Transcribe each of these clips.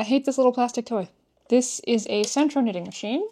I hate this little plastic toy. This is a Centro knitting machine.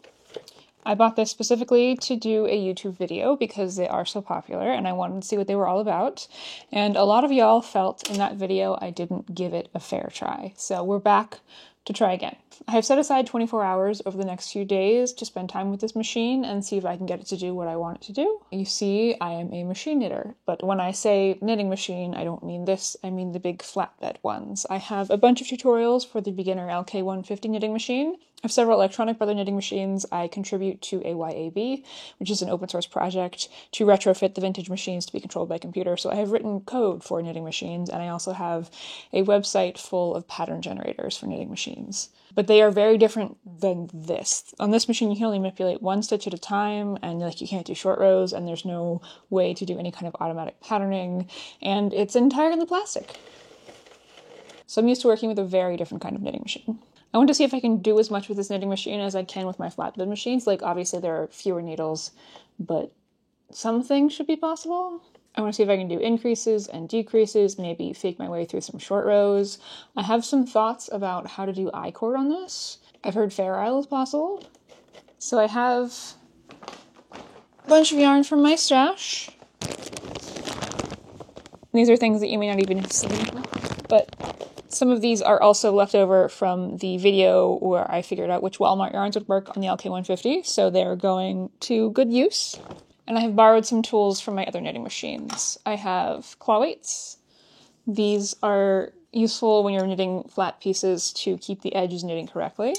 I bought this specifically to do a YouTube video because they are so popular and I wanted to see what they were all about. And a lot of y'all felt in that video I didn't give it a fair try. So we're back to try again. I have set aside 24 hours over the next few days to spend time with this machine and see if I can get it to do what I want it to do. You see, I am a machine knitter, but when I say knitting machine, I don't mean this, I mean the big flatbed ones. I have a bunch of tutorials for the beginner LK150 knitting machine. I have several electronic brother knitting machines. I contribute to AYAB, which is an open source project to retrofit the vintage machines to be controlled by computer. So I have written code for knitting machines, and I also have a website full of pattern generators for knitting machines. But they are very different than this. On this machine, you can only manipulate one stitch at a time, and you can't do short rows, and there's no way to do any kind of automatic patterning, and it's entirely plastic. So I'm used to working with a very different kind of knitting machine. I want to see if I can do as much with this knitting machine as I can with my flatbed machines. Obviously there are fewer needles, but some things should be possible. I want to see if I can do increases and decreases, maybe fake my way through some short rows. I have some thoughts about how to do I-cord on this. I've heard Fair Isle is possible. So I have a bunch of yarn from my stash. These are things that you may not even have seen, but some of these are also left over from the video where I figured out which Walmart yarns would work on the LK150, so they're going to good use. And I have borrowed some tools from my other knitting machines. I have claw weights. These are useful when you're knitting flat pieces to keep the edges knitting correctly.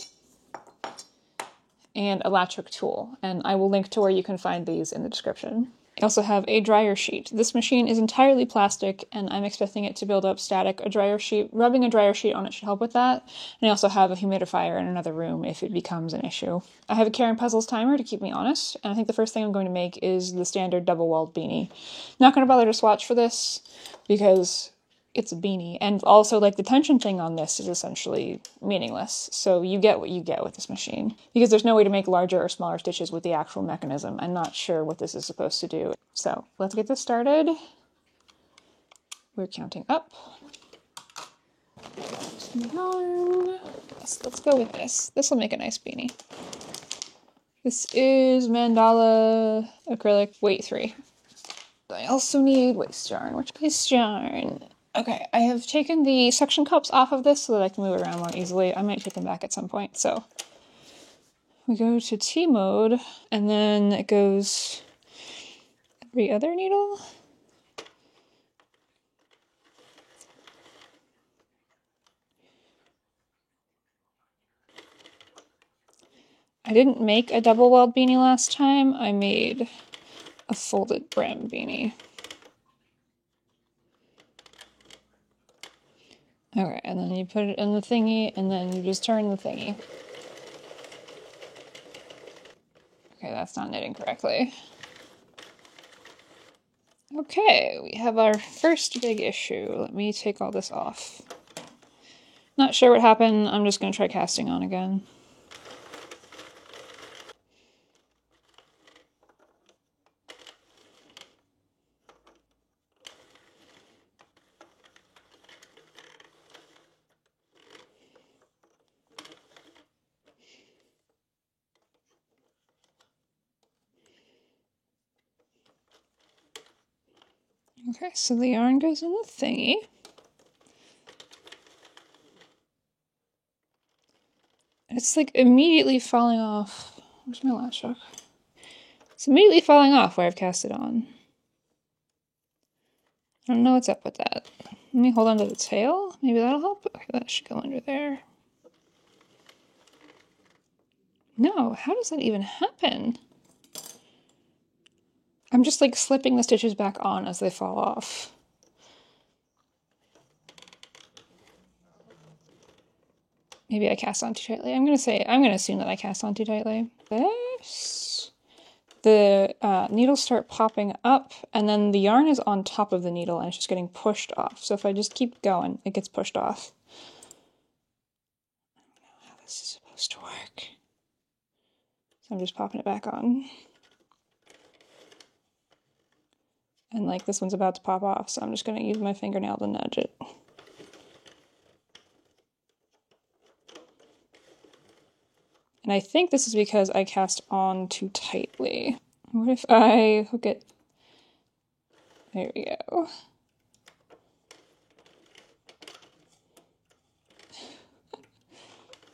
And a latch hook tool, and I will link to where you can find these in the description. I also have a dryer sheet. This machine is entirely plastic, and I'm expecting it to build up static. Rubbing a dryer sheet on it should help with that. And I also have a humidifier in another room if it becomes an issue. I have a Karen Puzzles timer to keep me honest, and I think the first thing I'm going to make is the standard double-walled beanie. Not going to bother to swatch for this, because it's a beanie, and also the tension thing on this is essentially meaningless, so you get what you get with this machine. Because there's no way to make larger or smaller stitches with the actual mechanism. I'm not sure what this is supposed to do. So let's get this started. We're counting up. Let's go with this. This will make a nice beanie. This is Mandala acrylic weight 3. I also need waste yarn. Okay, I have taken the suction cups off of this so that I can move it around more easily. I might take them back at some point, so. We go to T mode, and then it goes every other needle. I didn't make a double walled beanie last time. I made a folded brim beanie. Okay, and then you put it in the thingy, and then you just turn the thingy. Okay, that's not knitting correctly. Okay, we have our first big issue. Let me take all this off. Not sure what happened. I'm just going to try casting on again. Okay, so the yarn goes in the thingy. It's immediately falling off. Where's my latch hook? It's immediately falling off where I've cast it on. I don't know what's up with that. Let me hold on to the tail. Maybe that'll help. Okay, that should go under there. No, how does that even happen? I'm just slipping the stitches back on as they fall off. Maybe I cast on too tightly. I'm gonna assume that I cast on too tightly. The needles start popping up, and then the yarn is on top of the needle, and it's just getting pushed off. So if I just keep going, it gets pushed off. I don't know how this is supposed to work. So I'm just popping it back on. And this one's about to pop off, so I'm just gonna use my fingernail to nudge it. And I think this is because I cast on too tightly. What if I hook it? There we go.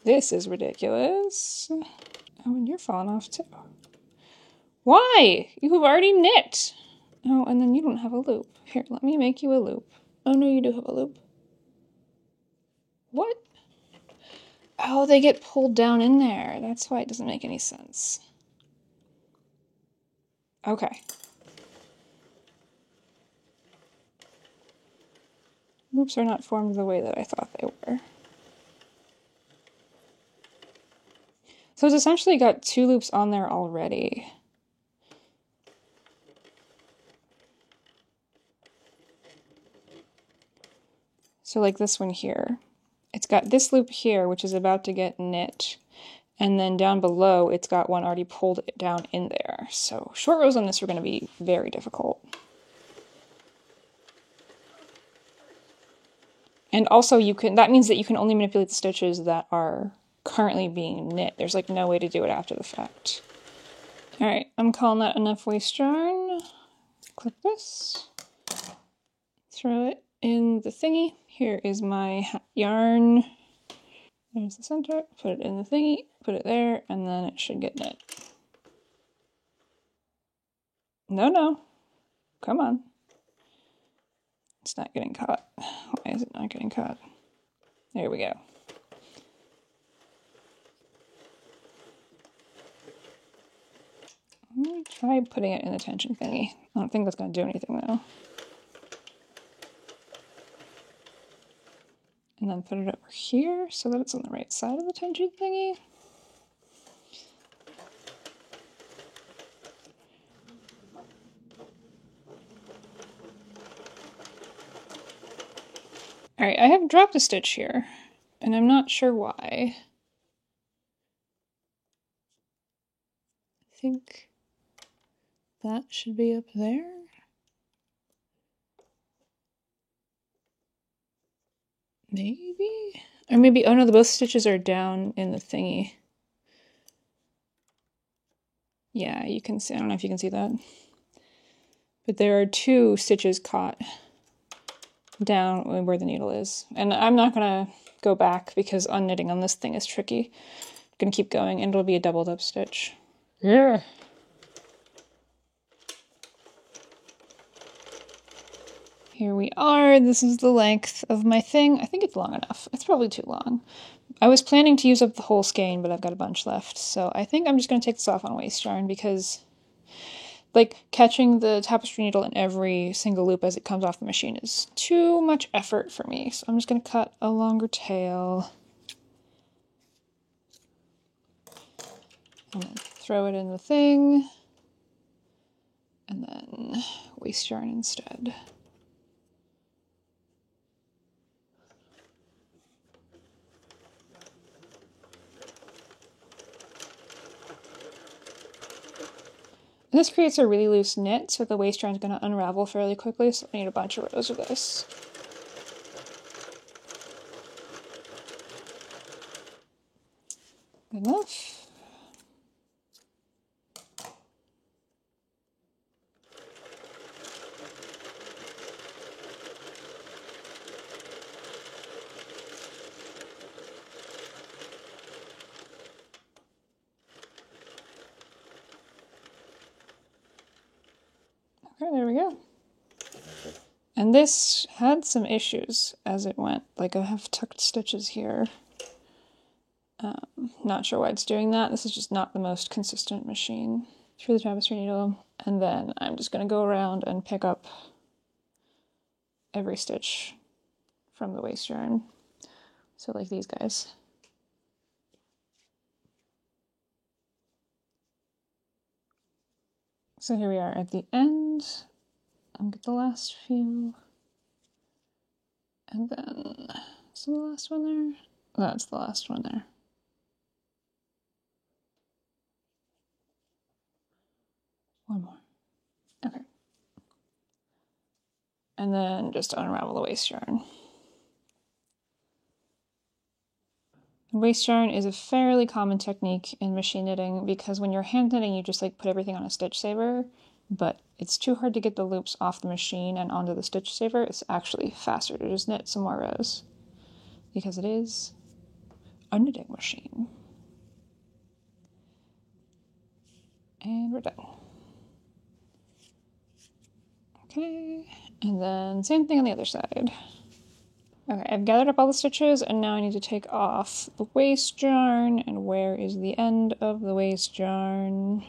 This is ridiculous. Oh, and you're falling off too. Why? You have already knit. Oh, and then you don't have a loop. Here, let me make you a loop. Oh no, you do have a loop. What? Oh, they get pulled down in there. That's why it doesn't make any sense. Okay. Loops are not formed the way that I thought they were. So it's essentially got 2 loops on there already. So like this one here. It's got this loop here, which is about to get knit. And then down below, it's got one already pulled down in there. So short rows on this are going to be very difficult. And also that means that you can only manipulate the stitches that are currently being knit. There's like no way to do it after the fact. All right, I'm calling that enough waste yarn. Clip this, throw it in the thingy. Here is my yarn. There's the center, put it in the thingy, put it there, and then it should get knit. No, come on. It's not getting caught. Why is it not getting caught? There we go. Let me try putting it in the tension thingy. I don't think that's going to do anything though. And then put it over here so that it's on the right side of the tension thingy. Alright, I have dropped a stitch here, and I'm not sure why. I think that should be up there. Maybe? Or maybe, oh no, both stitches are down in the thingy. Yeah, you can see, I don't know if you can see that. But there are 2 stitches caught down where the needle is. And I'm not gonna go back because unknitting on this thing is tricky. I'm gonna keep going and it'll be a doubled up stitch. Yeah. Here we are. This is the length of my thing. I think it's long enough. It's probably too long. I was planning to use up the whole skein, but I've got a bunch left. So I think I'm just going to take this off on waste yarn because like catching the tapestry needle in every single loop as it comes off the machine is too much effort for me. So I'm just going to cut a longer tail. And then throw it in the thing. And then waste yarn instead. And this creates a really loose knit, so the waste yarn is going to unravel fairly quickly, so I need a bunch of rows of this. Good enough. Okay, there we go. And this had some issues as it went. Like I have tucked stitches here. Not sure why it's doing that. This is just not the most consistent machine. Through the tapestry needle. And then I'm just going to go around and pick up every stitch from the waste yarn. So like these guys. So here we are at the end. I'll get the last few. And then, is the last one there? That's the last one there. One more. Okay. And then just unravel the waste yarn. Waist yarn is a fairly common technique in machine knitting because when you're hand knitting, you just like put everything on a stitch saver, but it's too hard to get the loops off the machine and onto the stitch saver. It's actually faster to just knit some more rows because it is a knitting machine. And we're done. Okay, and then same thing on the other side. Okay, I've gathered up all the stitches, and now I need to take off the waist yarn. And where is the end of the waist yarn?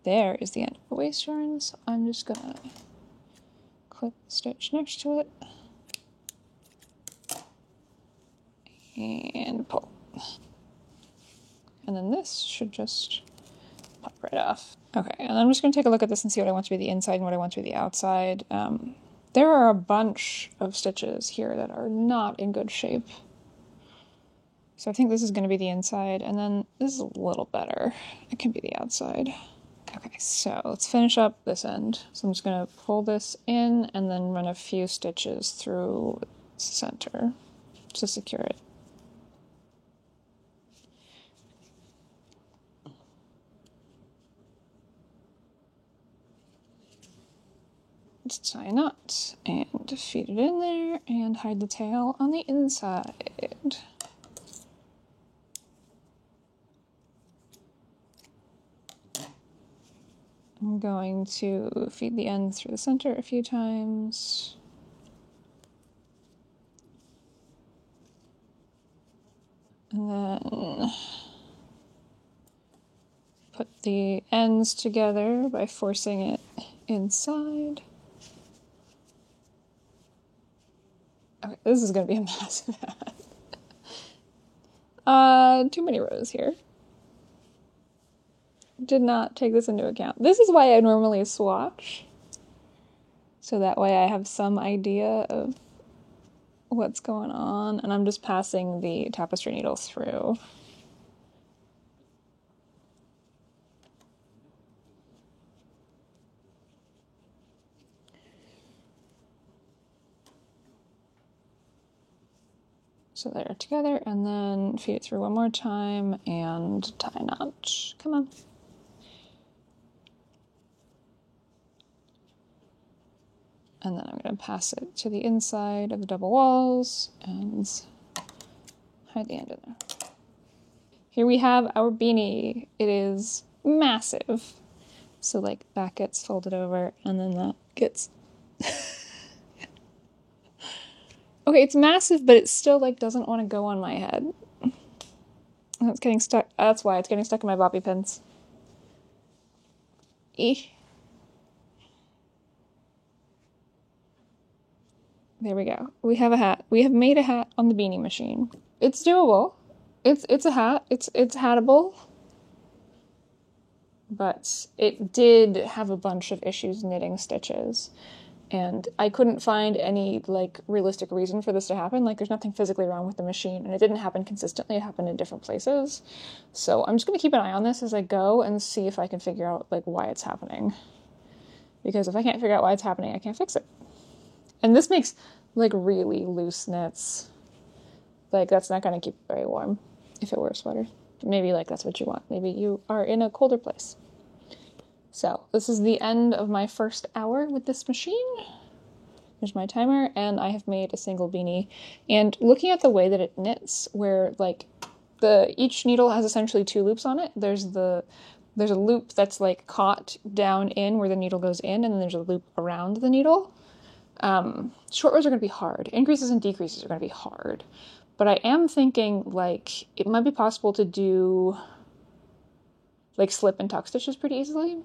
There is the end of the waist yarn, so I'm just gonna clip the stitch next to it. And pull. And then this should just pop right off. Okay, and I'm just gonna take a look at this and see what I want to be the inside and what I want to be the outside. There are a bunch of stitches here that are not in good shape. So I think this is going to be the inside, and then this is a little better. It can be the outside. Okay, so let's finish up this end. So I'm just going to pull this in and then run a few stitches through the center to secure it. Let's tie a knot and feed it in there and hide the tail on the inside. I'm going to feed the end through the center a few times. And then put the ends together by forcing it inside. Okay, this is going to be a massive hat. Too many rows here. Did not take this into account. This is why I normally swatch. So that way I have some idea of what's going on. And I'm just passing the tapestry needle through. So they're together, and then feed it through one more time and tie a knot. Come on. And then I'm going to pass it to the inside of the double walls and hide the end in there. Here we have our beanie. It is massive. So like that gets folded over and then that gets... Okay, it's massive, but it still like doesn't want to go on my head. And it's getting stuck. That's why it's getting stuck in my bobby pins. There we go. We have a hat. We have made a hat on the beanie machine. It's doable. It's a hat. It's hattable. But it did have a bunch of issues knitting stitches. And I couldn't find any, like, realistic reason for this to happen. Like, there's nothing physically wrong with the machine, and it didn't happen consistently. It happened in different places. So I'm just going to keep an eye on this as I go and see if I can figure out, like, why it's happening. Because if I can't figure out why it's happening, I can't fix it. And this makes, like, really loose knits. Like, that's not going to keep it very warm if it were a sweater. Maybe, like, that's what you want. Maybe you are in a colder place. So, this is the end of my first hour with this machine. There's my timer, and I have made a single beanie. And looking at the way that it knits, where, like, each needle has essentially two loops on it. There's a loop that's, like, caught down in where the needle goes in, and then there's a loop around the needle. Short rows are going to be hard. Increases and decreases are going to be hard. But I am thinking, like, it might be possible to do, like, slip and tuck stitches pretty easily.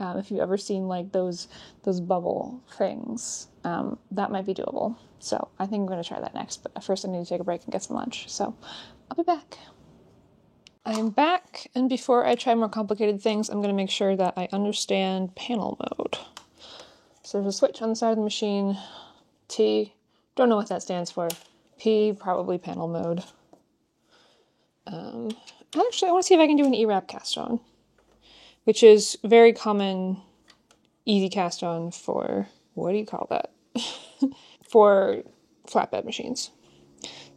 If you've ever seen, like, those bubble things, that might be doable. So I think I'm going to try that next. But first I need to take a break and get some lunch. So I'll be back. I am back, and before I try more complicated things, I'm going to make sure that I understand panel mode. So there's a switch on the side of the machine. T, don't know what that stands for. P, probably panel mode. Actually, I want to see if I can do an E-wrap cast on, which is very common, easy cast on for, what do you call that? For flatbed machines.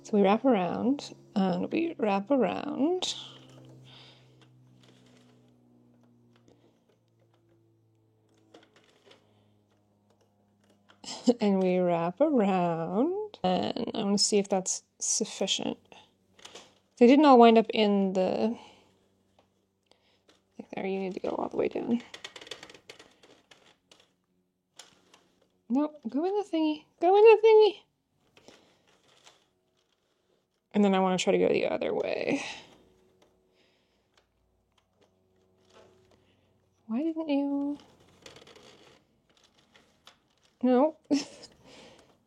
So So we wrap around, and we wrap around. And we wrap around, and I want to see if that's sufficient. They didn't all wind up in the... There, you need to go all the way down. Nope, go in the thingy. Go in the thingy. And then I want to try to go the other way. Why didn't you... No.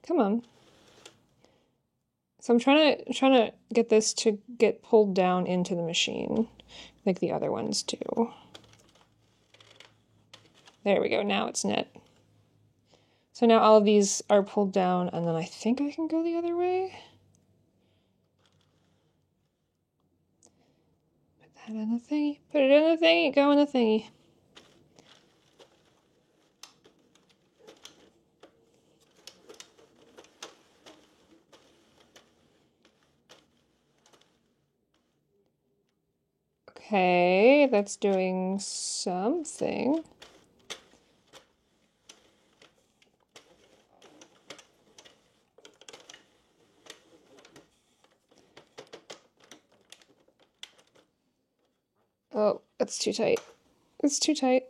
Come on. So I'm trying to get this to get pulled down into the machine, like the other ones do. There we go, now it's knit. So now all of these are pulled down, and then I think I can go the other way. Put that in the thingy, put it in the thingy, go in the thingy. Okay, that's doing something. Oh, that's too tight. It's too tight.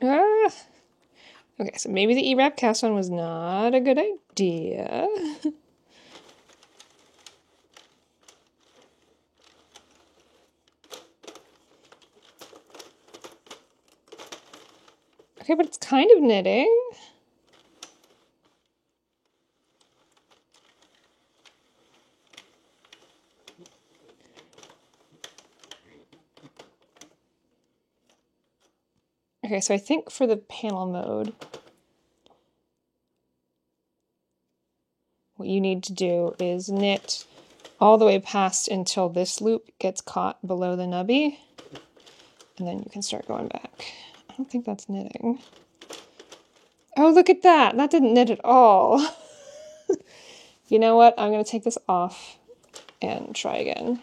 Ah! Okay, so maybe the E-wrap cast on was not a good idea. Okay, but it's kind of knitting. Okay, so I think for the panel mode, what you need to do is knit all the way past until this loop gets caught below the nubby, and then you can start going back. I don't think that's knitting. Oh, look at that! That didn't knit at all. You know what? I'm going to take this off and try again.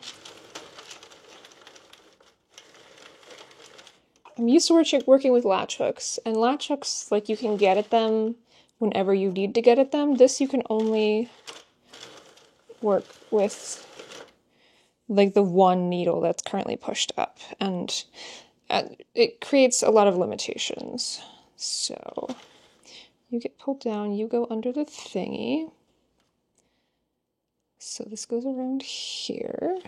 I'm used to working with latch hooks, and latch hooks, like, you can get at them whenever you need to get at them. This you can only work with, like, the one needle that's currently pushed up, and it creates a lot of limitations. So you get pulled down, you go under the thingy. So this goes around here.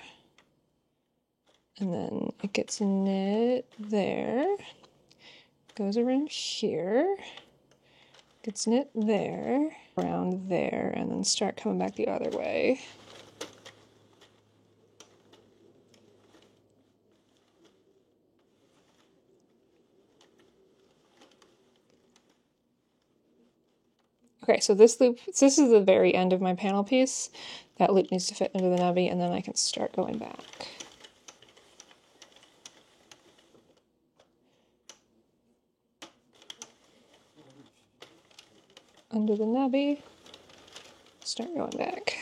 And then it gets knit there, goes around here, gets knit there, around there, and then start coming back the other way. Okay, so this loop, this is the very end of my panel piece. That loop needs to fit into the nubby, and then I can start going back. Under the nubby, start going back.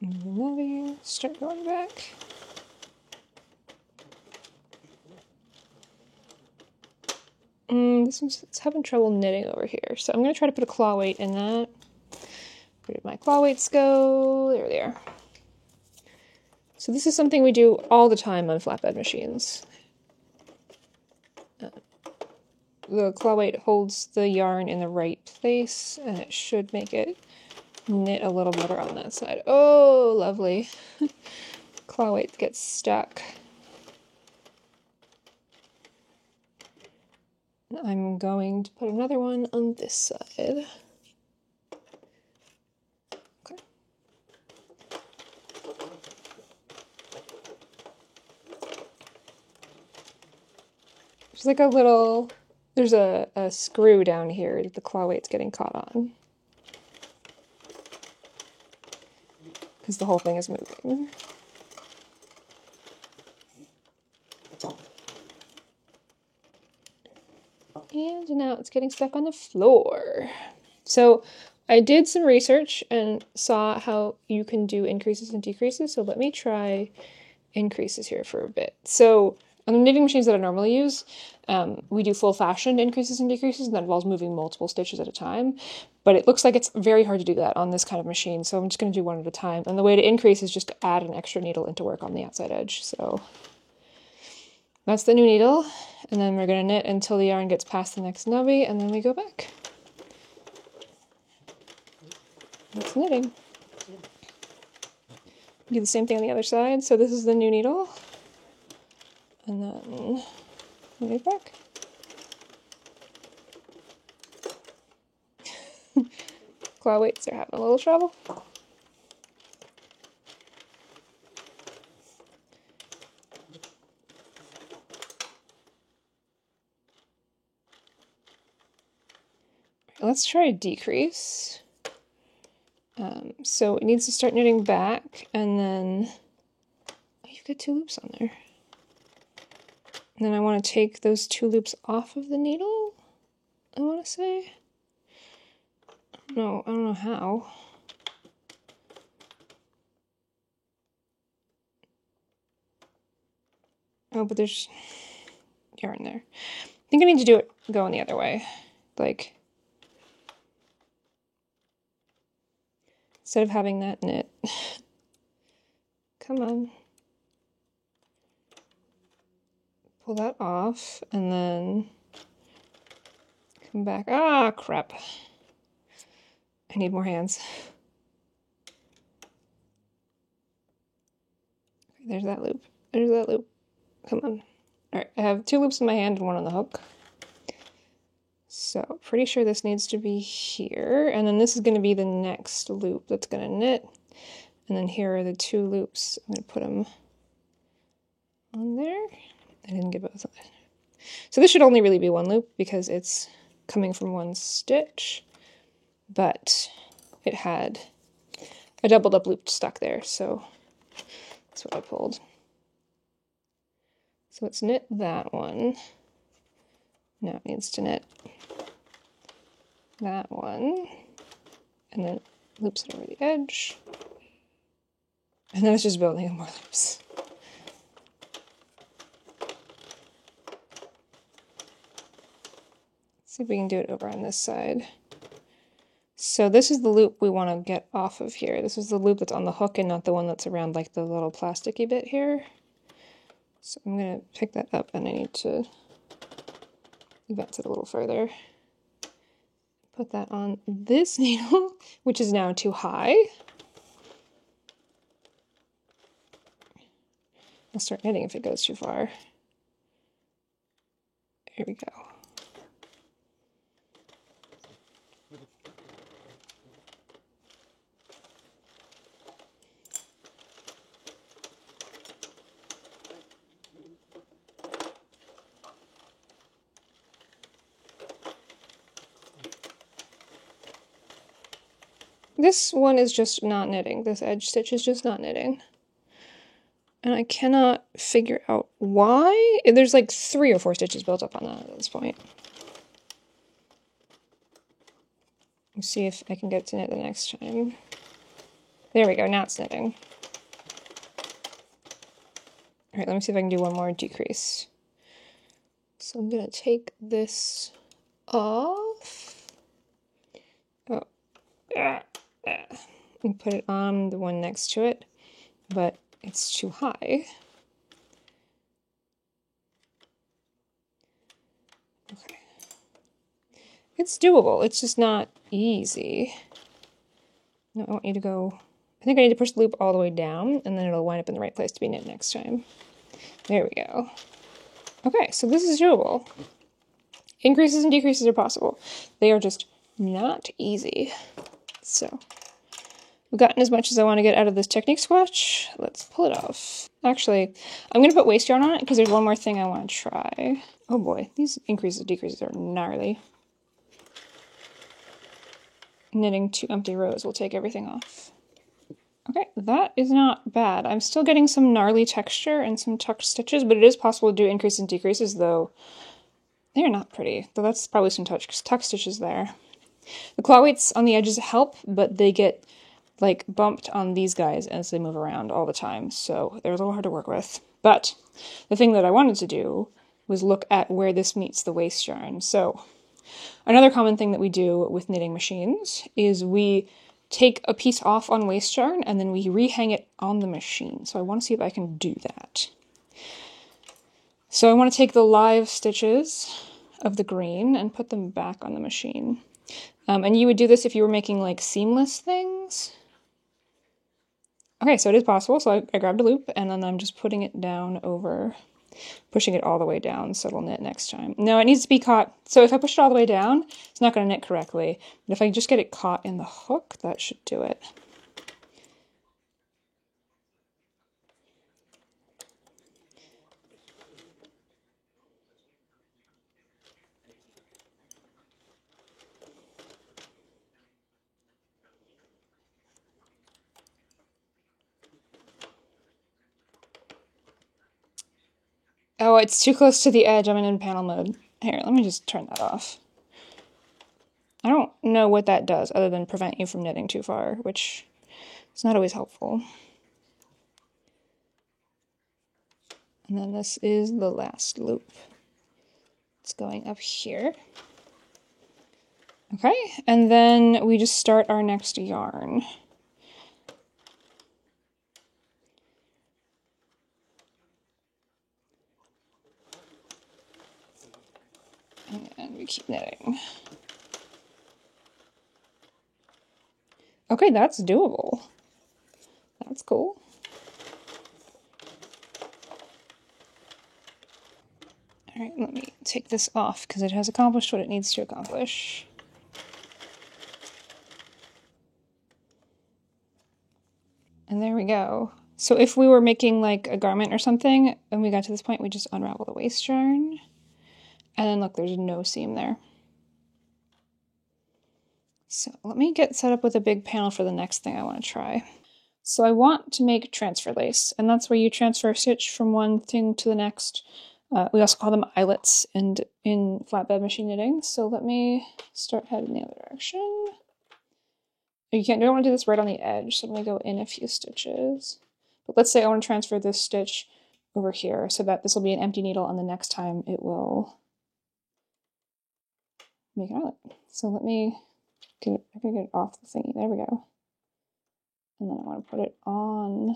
Under the nubby, start going back. This one's having trouble knitting over here, so I'm going to try to put a claw weight in that. Where did my claw weights go? There they are. So this is something we do all the time on flatbed machines. The claw weight holds the yarn in the right place, and it should make it knit a little better on that side. Oh, lovely. Claw weight gets stuck. I'm going to put another one on this side. Okay. There's like a little... There's a screw down here that the claw weight's getting caught on. Because the whole thing is moving. And now it's getting stuck on the floor. So I did some research and saw how you can do increases and decreases. So let me try increases here for a bit. So on the knitting machines that I normally use, we do full-fashioned increases and decreases, and that involves moving multiple stitches at a time. But it looks like it's very hard to do that on this kind of machine, so I'm just going to do one at a time. And the way to increase is just to add an extra needle into work on the outside edge. So that's the new needle, and then we're going to knit until the yarn gets past the next nubby, and then we go back. That's knitting. Do the same thing on the other side. So this is the new needle, and then knit it back. Claw weights are having a little trouble. Let's try a decrease. So it needs to start knitting back, and then oh, you've got 2 loops on there. And then I want to take those 2 loops off of the needle, I want to say. No, I don't know how. Oh, but there's yarn there. I think I need to do it going the other way. Like, instead of having that knit. Come on. Pull that off, and then come back. Ah, crap. I need more hands. There's that loop. There's that loop. Come on. Alright, I have 2 loops in my hand and 1 on the hook. So, pretty sure this needs to be here. And then this is going to be the next loop that's going to knit. And then here are the 2 loops. I'm going to put them on there. I didn't get both of them. So this should only really be 1 loop because it's coming from 1 stitch. But it had a doubled up loop stuck there, so that's what I pulled. So let's knit that one. Now it needs to knit that one, and then loops it over the edge, and then it's just building more loops. Let's see if we can do it over on this side. So this is the loop we want to get off of here. This is the loop that's on the hook and not the one that's around like the little plasticky bit here. So I'm going to pick that up, and I need to advance it a little further. Put that on this needle, which is now too high. I'll start knitting if it goes too far. Here we go. This one is just not knitting. This edge stitch is just not knitting. And I cannot figure out why. There's like 3 or 4 stitches built up on that at this point. Let's see if I can get to knit the next time. There we go, now it's knitting. Alright, let me see if I can do one more decrease. So I'm gonna take this off. Oh, and put it on the one next to it, but it's too high. Okay. It's doable, it's just not easy. No, I want you to go, I think I need to push the loop all the way down, and then it'll wind up in the right place to be knit next time. There we go. Okay, so this is doable. Increases and decreases are possible. They are just not easy. So, we've gotten as much as I want to get out of this technique swatch. Let's pull it off. Actually, I'm going to put waste yarn on it because there's one more thing I want to try. Oh boy, these increases and decreases are gnarly. Knitting 2 empty rows will take everything off. Okay, that is not bad. I'm still getting some gnarly texture and some tucked stitches, but it is possible to do increases and decreases, though They're not pretty, though that's probably some tuck stitches there. The claw weights on the edges help, but they get like bumped on these guys as they move around all the time, so they're a little hard to work with. But the thing that I wanted to do was look at where this meets the waist yarn. So another common thing that we do with knitting machines is we take a piece off on waist yarn and then we rehang it on the machine. So I want to see if I can do that. So I want to take the live stitches of the green and put them back on the machine. And you would do this if you were making like seamless things. Okay, so it is possible. So I grabbed a loop and then I'm just putting it down over, pushing it all the way down so it'll knit next time. No, it needs to be caught. So if I push it all the way down, it's not going to knit correctly. But if I just get it caught in the hook, that should do it. Oh, it's too close to the edge. I'm in panel mode. Here, let me just turn that off. I don't know what that does other than prevent you from knitting too far, which is not always helpful. And then this is the last loop. It's going up here. Okay, and then we just start our next yarn. And we keep knitting. Okay, that's doable. That's cool. All right, let me take this off because it has accomplished what it needs to accomplish. And there we go. So if we were making like a garment or something and we got to this point, we just unravel the waist yarn. And then look, there's no seam there. So let me get set up with a big panel for the next thing I want to try. So I want to make transfer lace, and that's where you transfer a stitch from one thing to the next. We also call them eyelets in flatbed machine knitting. So let me start heading the other direction. You don't want to do this right on the edge, so let me go in a few stitches. But let's say I want to transfer this stitch over here so that this will be an empty needle, and the next time it will make an eyelet. So let me get it off the thingy. There we go. And then I want to put it on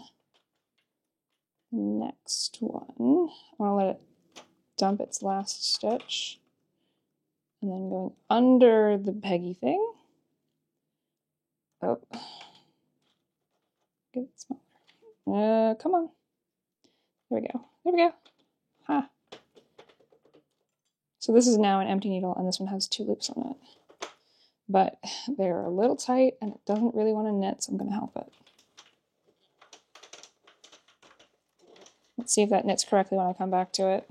the next one. I want to let it dump its last stitch. And then going under the peggy thing. Oh. Get it smaller. Come on. There we go. There we go. Ha. So this is now an empty needle, and this one has 2 loops on it. But they're a little tight, and it doesn't really want to knit, so I'm going to help it. Let's see if that knits correctly when I come back to it.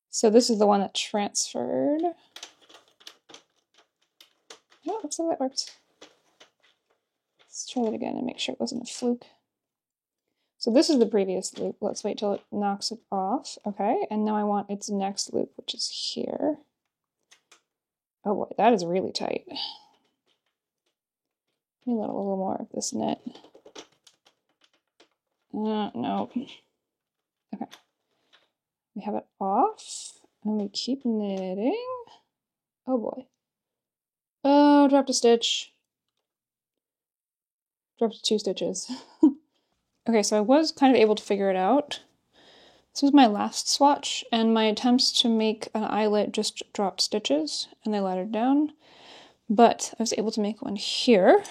So this is the one that transferred. Oh, looks like that worked. Let's try that again and make sure it wasn't a fluke. So this is the previous loop. Let's wait till it knocks it off. Okay, and now I want its next loop, which is here. Oh boy, that is really tight. Give me a little more of this knit. No. Okay. We have it off, and we keep knitting. Oh boy. Oh, dropped a stitch. Dropped 2 stitches. Okay, so I was kind of able to figure it out. This was my last swatch, and my attempts to make an eyelet just dropped stitches, and they laddered down. But I was able to make one here,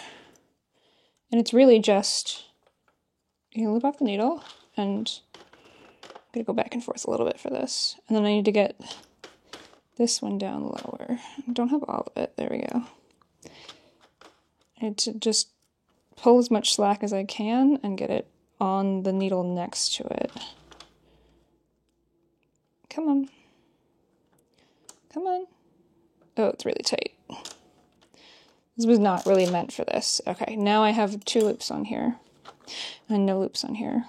and it's really just, you can loop off the needle, and I'm gonna go back and forth a little bit for this. And then I need to get this one down lower. I don't have all of it, there we go. I need to just pull as much slack as I can and get it on the needle next to it. Come on. Come on. Oh, it's really tight. This was not really meant for this. Okay, now I have 2 loops on here and no loops on here.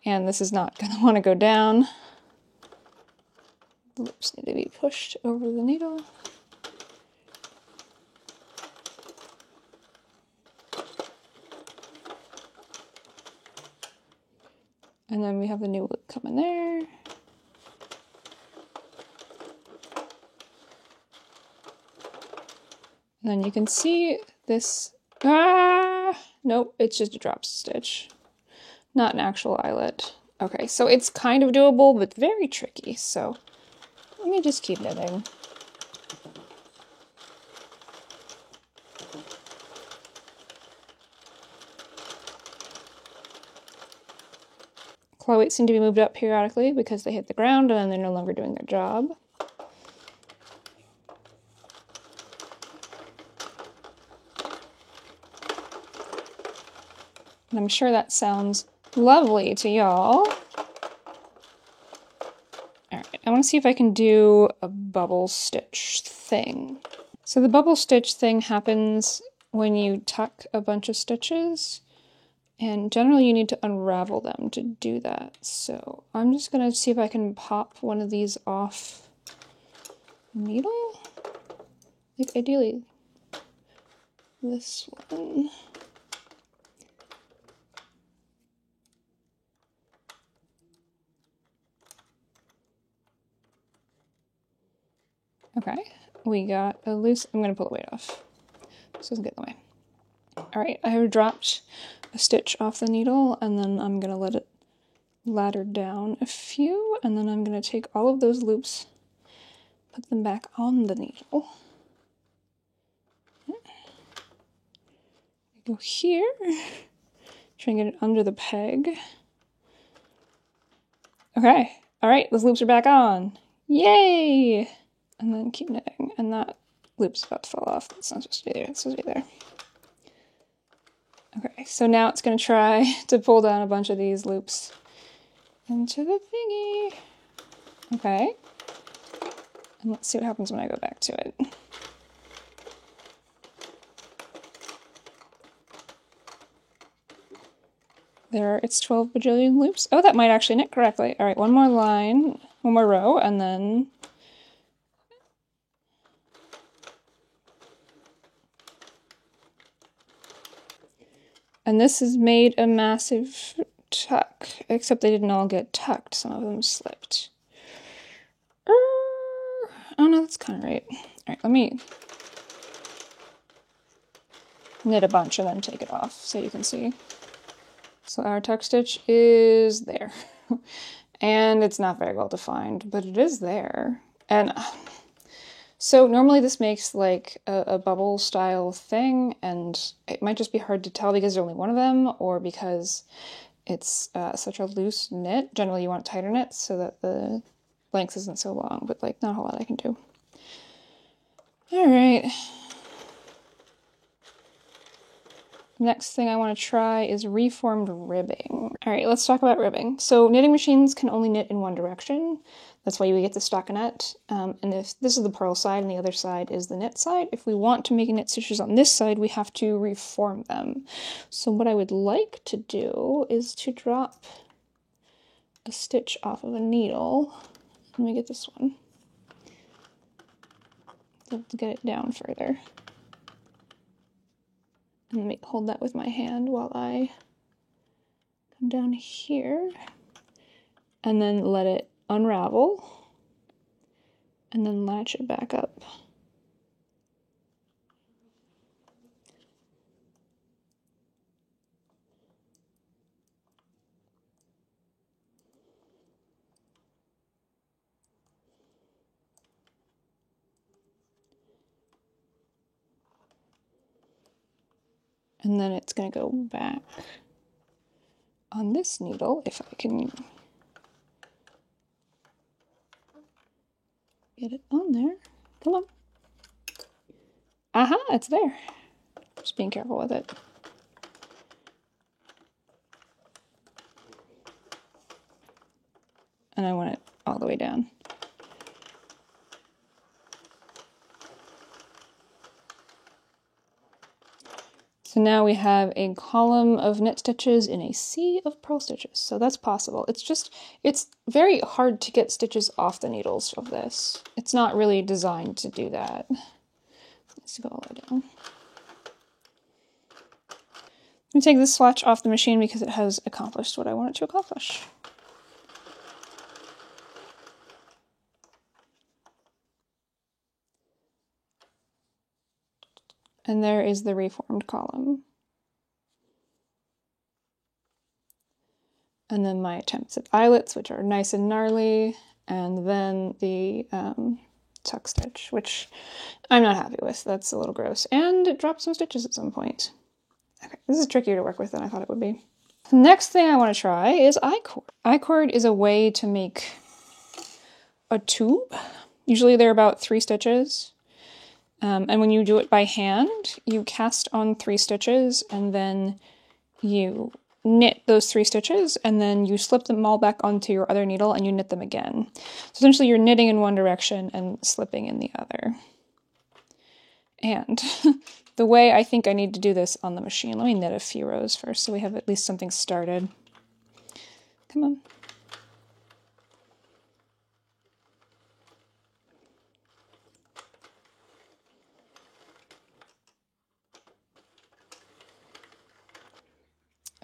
And this is not going to want to go down. The loops need to be pushed over the needle. And then we have the new loop coming there. And then you can see this, nope, it's just a drop stitch, not an actual eyelet. Okay, so it's kind of doable, but very tricky, so let me just keep knitting. Claw weights seem to be moved up periodically because they hit the ground and then they're no longer doing their job. And I'm sure that sounds lovely to y'all. Alright, I want to see if I can do a bubble stitch thing. So the bubble stitch thing happens when you tuck a bunch of stitches, and generally you need to unravel them to do that. So I'm just going to see if I can pop one of these off the needle. Like ideally this one. Okay, we got a loose, I'm going to pull the weight off. This doesn't get in the way. Alright, I have dropped a stitch off the needle, and then I'm going to let it ladder down a few, and then I'm going to take all of those loops, put them back on the needle. Go here, try and get it under the peg. Okay, alright, those loops are back on. Yay! And then keep knitting, and that loop's about to fall off. That's not supposed to be there, it's supposed to be there. Okay, so now it's going to try to pull down a bunch of these loops into the thingy. Okay. And let's see what happens when I go back to it. There, it's 12 bajillion loops. Oh, that might actually knit correctly. All right, one more line, one more row, and then... And this has made a massive tuck, except they didn't all get tucked. Some of them slipped. Oh no, that's kind of right. All right, let me knit a bunch and then take it off so you can see. So our tuck stitch is there. And it's not very well defined, but it is there. And so normally this makes like a bubble style thing, and it might just be hard to tell because there's only one of them, or because it's such a loose knit. Generally you want tighter knits so that the length isn't so long, but like not a whole lot I can do. All right. Next thing I want to try is reformed ribbing. All right, let's talk about ribbing. So knitting machines can only knit in one direction. That's why you get the stockinette. And if this is the purl side and the other side is the knit side, if we want to make knit stitches on this side, we have to reform them. So what I would like to do is to drop a stitch off of a needle. Let me get this one. To get it down further. And let me hold that with my hand while I come down here. And then let it unravel. And then latch it back up. And then it's going to go back on this needle, if I can get it on there. Come on. Aha, it's there. Just being careful with it. And I want it all the way down. So now we have a column of knit stitches in a sea of purl stitches. So that's possible. It's very hard to get stitches off the needles of this. It's not really designed to do that. Let's go all the way down. I'm going to take this swatch off the machine because it has accomplished what I want it to accomplish. And there is the reformed column. And then my attempts at eyelets, which are nice and gnarly, and then the tuck stitch, which I'm not happy with. That's a little gross. And it dropped some stitches at some point. Okay, this is trickier to work with than I thought it would be. The next thing I want to try is I-cord. I-cord is a way to make a tube. Usually they're about 3 stitches. And when you do it by hand, you cast on 3 stitches and then you knit those 3 stitches and then you slip them all back onto your other needle and you knit them again. So essentially you're knitting in one direction and slipping in the other. And the way I think I need to do this on the machine, let me knit a few rows first so we have at least something started. Come on.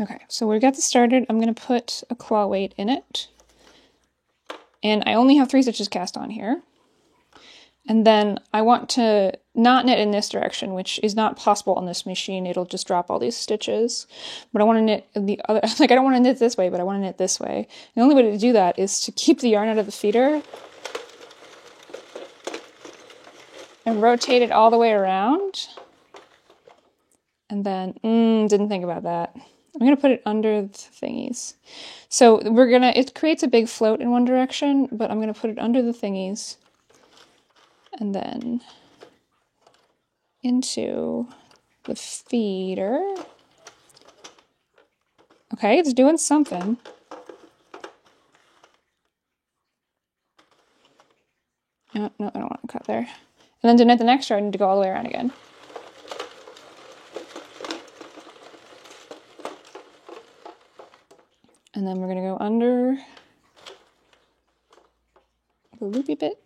Okay, so we got this started. I'm going to put a claw weight in it. And I only have 3 stitches cast on here. And then I want to not knit in this direction, which is not possible on this machine. It'll just drop all these stitches. But I want to knit the other, like I don't want to knit this way, but I want to knit this way. And the only way to do that is to keep the yarn out of the feeder and rotate it all the way around. And then, didn't think about that. I'm going to put it under the thingies. So it creates a big float in one direction, but I'm going to put it under the thingies. And then into the feeder. Okay, it's doing something. No, I don't want to cut there. And then to knit the next row, I need to go all the way around again. And then we're going to go under the loopy bit.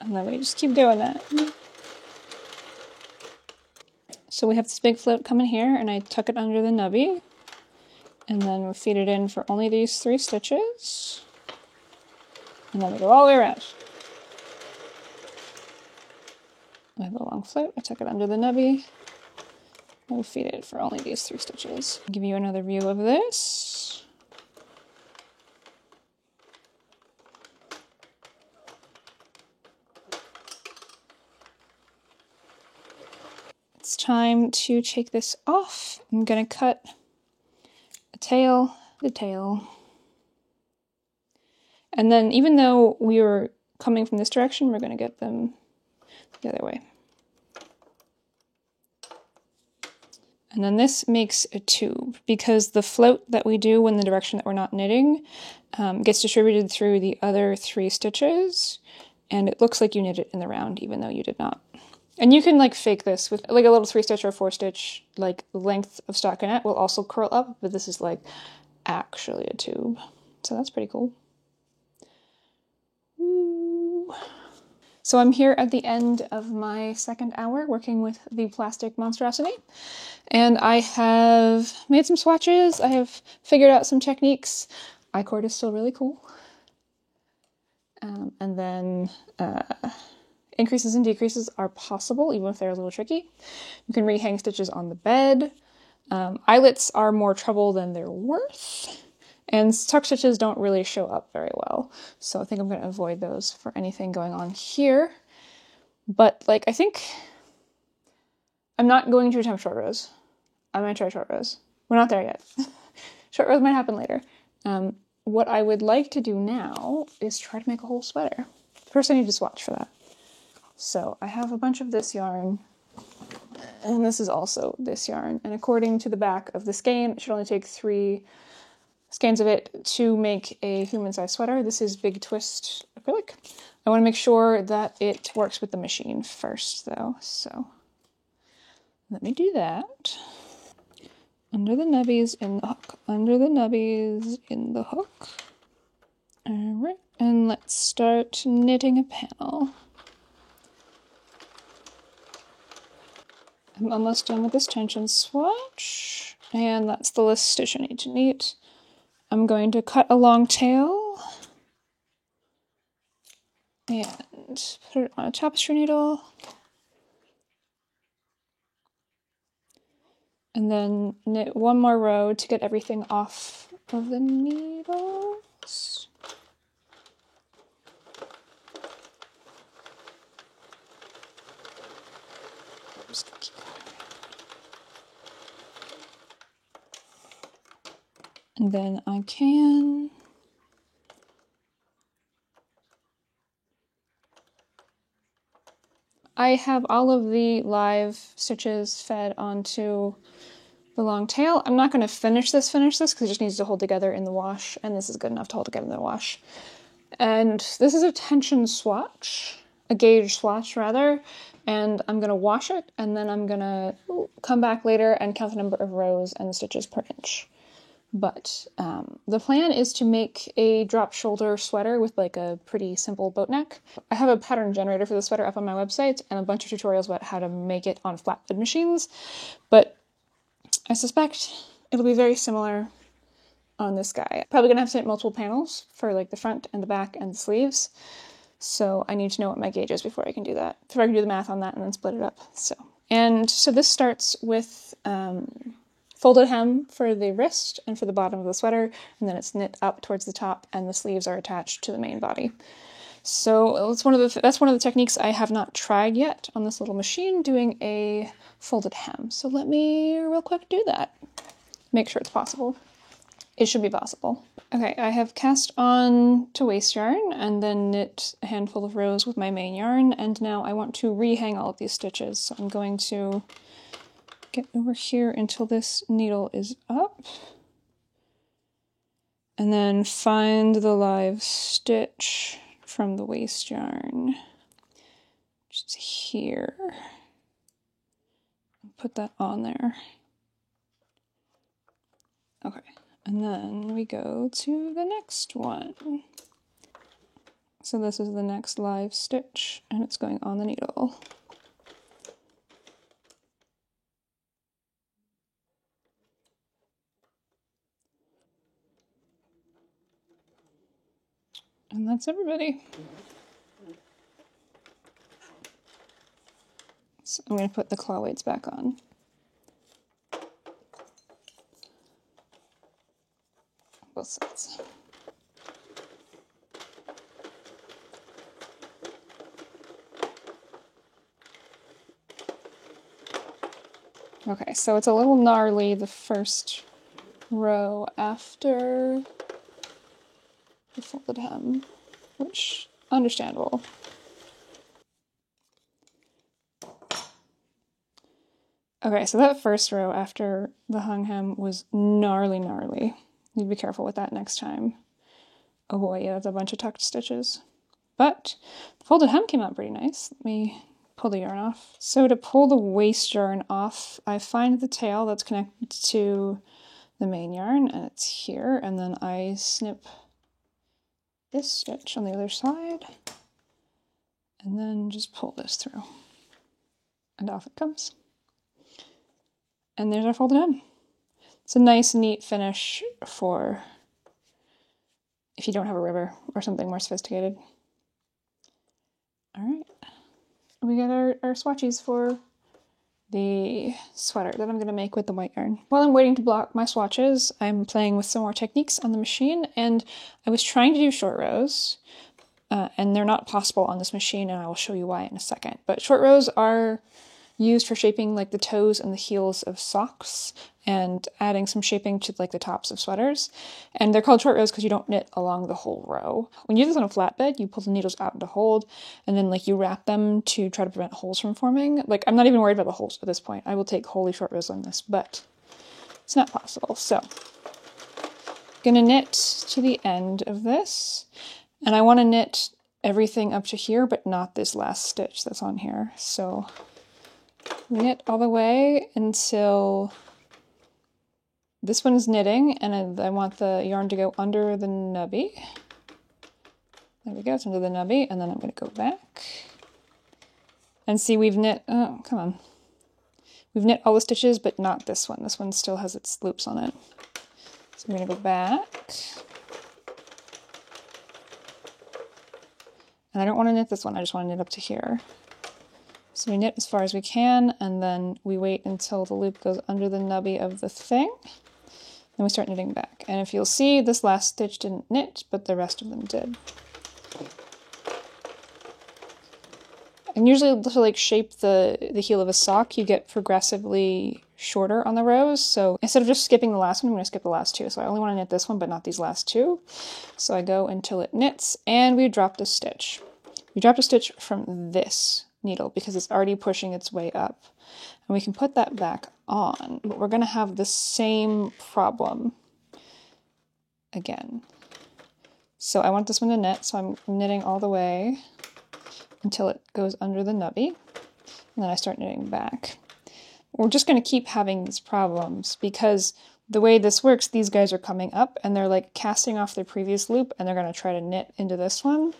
And then we just keep doing that. So we have this big float coming here, and I tuck it under the nubby. And then we feed it in for only these 3 stitches. And then we go all the way around. I have a long float, I tuck it under the nubby. And we feed it for only these 3 stitches. I'll give you another view of this. It's time to take this off. I'm gonna cut a tail, the tail. And then even though we were coming from this direction, we're gonna get them the other way. And then this makes a tube because the float that we do in the direction that we're not knitting gets distributed through the other 3 stitches, and it looks like you knit it in the round even though you did not. And you can like fake this with like a little 3-stitch or 4-stitch, like length of stockinette will also curl up, but this is like actually a tube. So that's pretty cool. Ooh. So I'm here at the end of my 2nd hour working with the plastic monstrosity. And I have made some swatches. I have figured out some techniques. I-cord is still really cool. And then increases and decreases are possible, even if they're a little tricky. You can rehang stitches on the bed. Eyelets are more trouble than they're worth. And tuck stitches don't really show up very well. So I think I'm going to avoid those for anything going on here. But like, I think I'm not going to attempt short rows. I'm going to try short rows. We're not there yet. Short rows might happen later. What I would like to do now is try to make a whole sweater. First I need to swatch for that. So I have a bunch of this yarn, and this is also this yarn. And according to the back of the skein, it should only take 3 skeins of it to make a human-sized sweater. This is Big Twist acrylic. I want to make sure that it works with the machine first though, so let me do that. Under the nubbies in the hook, under the nubbies in the hook. All right, and let's start knitting a panel. I'm almost done with this tension swatch, and that's the last stitch I need to knit. I'm going to cut a long tail and put it on a tapestry needle, and then knit one more row to get everything off of the needles. And then I have all of the live stitches fed onto the long tail. I'm not going to finish this because it just needs to hold together in the wash, and this is good enough to hold together in the wash. And this is a tension swatch, a gauge swatch rather, and I'm going to wash it, and then I'm going to come back later and count the number of rows and the stitches per inch. But the plan is to make a drop shoulder sweater with like a pretty simple boat neck. I have a pattern generator for the sweater up on my website and a bunch of tutorials about how to make it on flatbed machines, but I suspect it'll be very similar on this guy. Probably gonna have to knit multiple panels for like the front and the back and the sleeves, so I need to know what my gauge is before I can do that. Before I can do the math on that and then split it up. So this starts with folded hem for the wrist and for the bottom of the sweater, and then it's knit up towards the top, and the sleeves are attached to the main body. So that's one of the techniques I have not tried yet on this little machine, doing a folded hem. So let me real quick do that. Make sure it's possible. It should be possible. Okay, I have cast on to waste yarn and then knit a handful of rows with my main yarn, and now I want to rehang all of these stitches. So I'm going to get over here until this needle is up, and then find the live stitch from the waste yarn, which is here. Put that on there. Okay, and then we go to the next one. So this is the next live stitch, and it's going on the needle. And that's everybody. So I'm going to put the claw weights back on. Both sides. Okay, so it's a little gnarly the first row after the folded hem, which understandable. Okay, so that first row after the hung hem was gnarly. Need to be careful with that next time. Oh boy, yeah, that's a bunch of tucked stitches. But the folded hem came out pretty nice. Let me pull the yarn off. So to pull the waste yarn off, I find the tail that's connected to the main yarn, and it's here, and then I snip this stitch on the other side, and then just pull this through. And off it comes. And there's our folded hem. It's a nice, neat finish for if you don't have a river or something more sophisticated. All right, we got our swatches for the sweater that I'm going to make with the white yarn. While I'm waiting to block my swatches, I'm playing with some more techniques on the machine, and I was trying to do short rows, and they're not possible on this machine, and I will show you why in a second. But short rows are used for shaping like the toes and the heels of socks and adding some shaping to like the tops of sweaters. And they're called short rows because you don't knit along the whole row. When you do this on a flatbed, you pull the needles out to hold, and then like you wrap them to try to prevent holes from forming. Like, I'm not even worried about the holes at this point. I will take wholly short rows on this, but it's not possible. So I'm gonna knit to the end of this, and I want to knit everything up to here, but not this last stitch that's on here. So knit all the way until this one's knitting, and I want the yarn to go under the nubby. There we go, it's under the nubby, and then I'm going to go back. And see, we've knit, oh, come on. We've knit all the stitches, but not this one. This one still has its loops on it. So I'm going to go back. And I don't want to knit this one, I just want to knit up to here. So we knit as far as we can, and then we wait until the loop goes under the nubby of the thing. Then we start knitting back. And if you'll see, this last stitch didn't knit, but the rest of them did. And usually to like shape the heel of a sock, you get progressively shorter on the rows. So instead of just skipping the last one, I'm going to skip the last two. So I only want to knit this one, but not these last two. So I go until it knits, and we dropped a stitch. We dropped a stitch from this needle because it's already pushing its way up. And we can put that back on, but we're going to have the same problem again. So I want this one to knit, so I'm knitting all the way until it goes under the nubby, and then I start knitting back. We're just going to keep having these problems because the way this works, these guys are coming up and they're like casting off their previous loop, and they're going to try to knit into this one,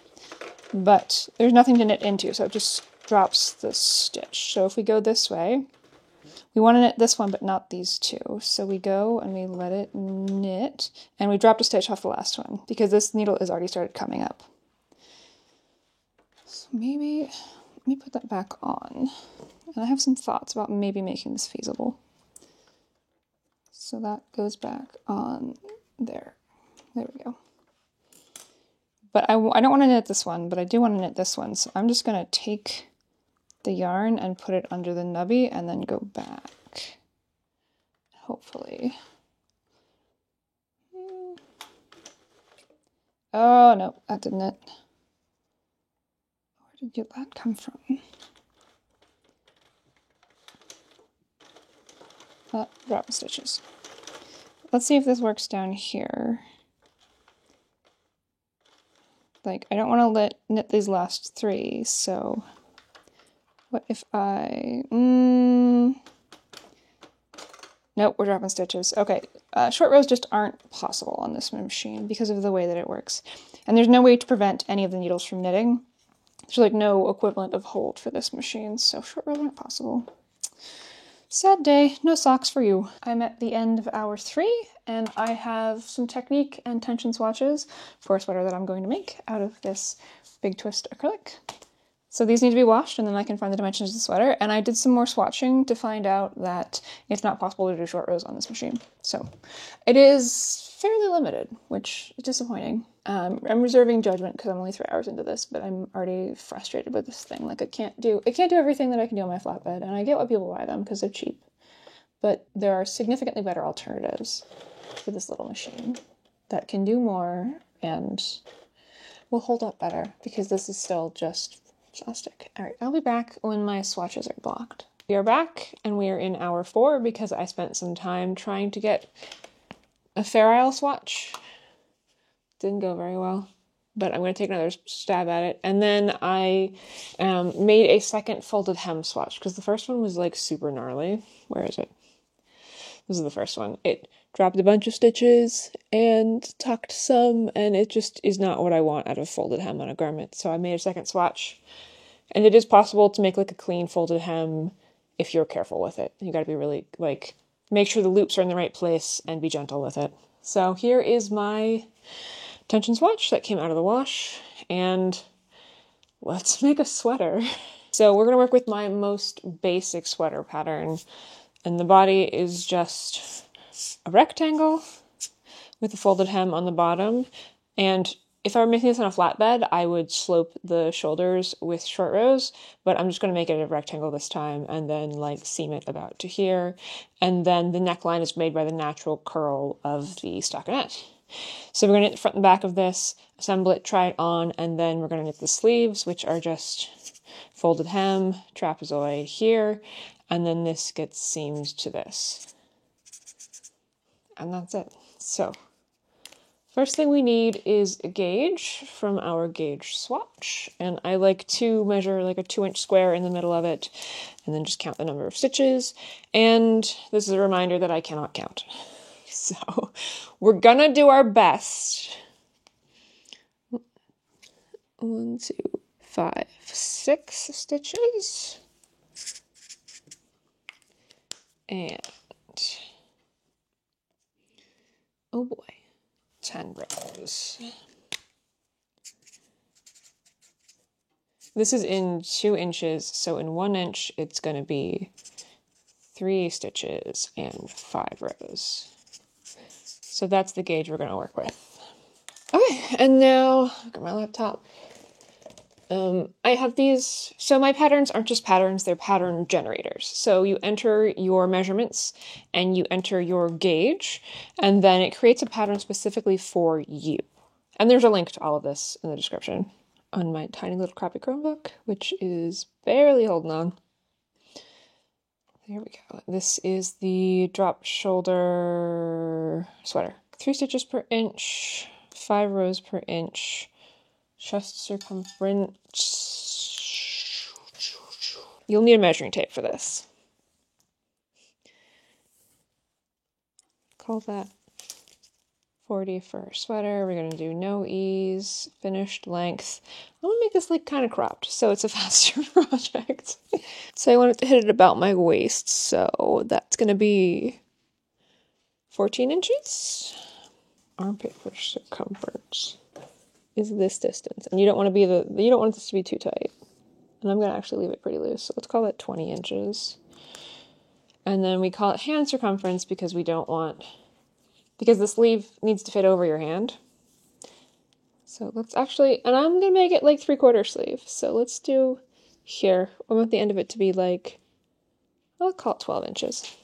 but there's nothing to knit into, so it just drops the stitch. So if we go this way, we want to knit this one, but not these two. So we go and we let it knit, and we dropped a stitch off the last one because this needle has already started coming up. So maybe, let me put that back on. And I have some thoughts about maybe making this feasible. So that goes back on there. There we go. But I don't want to knit this one, but I do want to knit this one. So I'm just going to take the yarn and put it under the nubby and then go back. Hopefully. Oh, no, that didn't it. Where did that come from? Drop the stitches. Let's see if this works down here. Like, I don't want to knit these last three, so what if I... Nope, we're dropping stitches. Okay, short rows just aren't possible on this machine because of the way that it works. And there's no way to prevent any of the needles from knitting. There's like no equivalent of hold for this machine, so short rows aren't possible. Sad day, no socks for you. I'm at the end of hour 3, and I have some technique and tension swatches for a sweater that I'm going to make out of this Big Twist acrylic. So these need to be washed, and then I can find the dimensions of the sweater. And I did some more swatching to find out that it's not possible to do short rows on this machine. So it is fairly limited, which is disappointing. I'm reserving judgment because I'm only 3 hours into this, but I'm already frustrated with this thing. Like, it can't do everything that I can do on my flatbed, and I get why people buy them because they're cheap. But there are significantly better alternatives for this little machine that can do more and will hold up better, because this is still just plastic. All right, I'll be back when my swatches are blocked. We are back, and we are in hour 4 because I spent some time trying to get a Fair Isle swatch. Didn't go very well, but I'm going to take another stab at it. And then I made a second folded hem swatch because the first one was like super gnarly. Where is it? This is the first one. It dropped a bunch of stitches and tucked some, and it just is not what I want out of folded hem on a garment. So I made a second swatch, and it is possible to make like a clean folded hem if you're careful with it. You got to be really like, make sure the loops are in the right place and be gentle with it. So here is my tension swatch that came out of the wash, and let's make a sweater. So we're going to work with my most basic sweater pattern, and the body is just a rectangle with a folded hem on the bottom. And if I were making this on a flatbed, I would slope the shoulders with short rows, but I'm just going to make it a rectangle this time and then like seam it about to here. And then the neckline is made by the natural curl of the stockinette. So we're going to knit the front and back of this, assemble it, try it on, and then we're going to knit the sleeves, which are just folded hem, trapezoid here, and then this gets seamed to this. And that's it. So First thing we need is a gauge from our gauge swatch, and I like to measure like a 2-inch square in the middle of it and then just count the number of stitches. And this is a reminder that I cannot count. So we're gonna do our best. 1, 2, 5, 6 stitches. And oh boy, 10 rows. This is in 2 inches, so in 1 inch it's going to be 3 stitches and 5 rows. So that's the gauge we're going to work with. Okay, and now look at my laptop. I have these, so my patterns aren't just patterns, they're pattern generators. So you enter your measurements and you enter your gauge, and then it creates a pattern specifically for you. And there's a link to all of this in the description on my tiny little crappy Chromebook, which is barely holding on. There we go. This is the drop shoulder sweater. 3 stitches per inch, 5 rows per inch. Chest circumference. You'll need a measuring tape for this. Call that 40 for a sweater. We're going to do no ease, finished length. I'm going to make this like kind of cropped so it's a faster project. So I want it to hit it about my waist, so that's going to be 14 inches. Armpit for circumference is this distance, and you don't want this to be too tight. And I'm gonna actually leave it pretty loose, so let's call it 20 inches. And then we call it hand circumference because the sleeve needs to fit over your hand. So let's actually, and I'm gonna make it like 3/4 sleeve. So let's do here. I want the end of it to be like, I'll call it 12 inches.